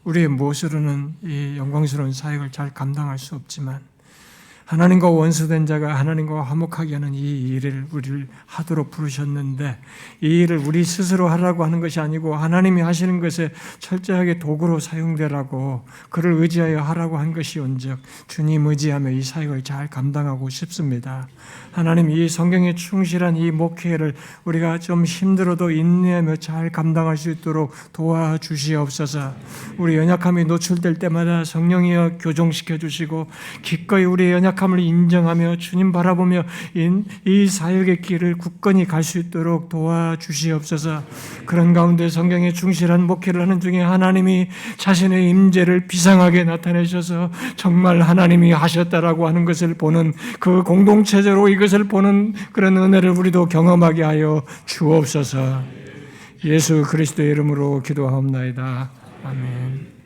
우리의 무엇으로는 이 영광스러운 사역을 잘 감당할 수 없지만 하나님과 원수된 자가 하나님과 화목하게 하는 이 일을 우리를 하도록 부르셨는데 이 일을 우리 스스로 하라고 하는 것이 아니고 하나님이 하시는 것에 철저하게 도구로 사용되라고 그를 의지하여 하라고 한 것이 온즉 주님 의지하며 이 사역을 잘 감당하고 싶습니다. 하나님 이 성경에 충실한 이 목회를 우리가 좀 힘들어도 인내하며 잘 감당할 수 있도록 도와주시옵소서. 우리 연약함이 노출될 때마다 성령이여 교정시켜 주시고 기꺼이 우리의 연약함을 인정하며 주님 바라보며 이 사역의 길을 굳건히 갈 수 있도록 도와주시옵소서. 그런 가운데 성경에 충실한 목회를 하는 중에 하나님이 자신의 임재를 비상하게 나타내셔서 정말 하나님이 하셨다라고 하는 것을 보는 그 공동체적으로 이것을 보는 그런 은혜를 우리도 경험하게 하여 주옵소서. 예수 그리스도의 이름으로 기도하옵나이다. 아멘.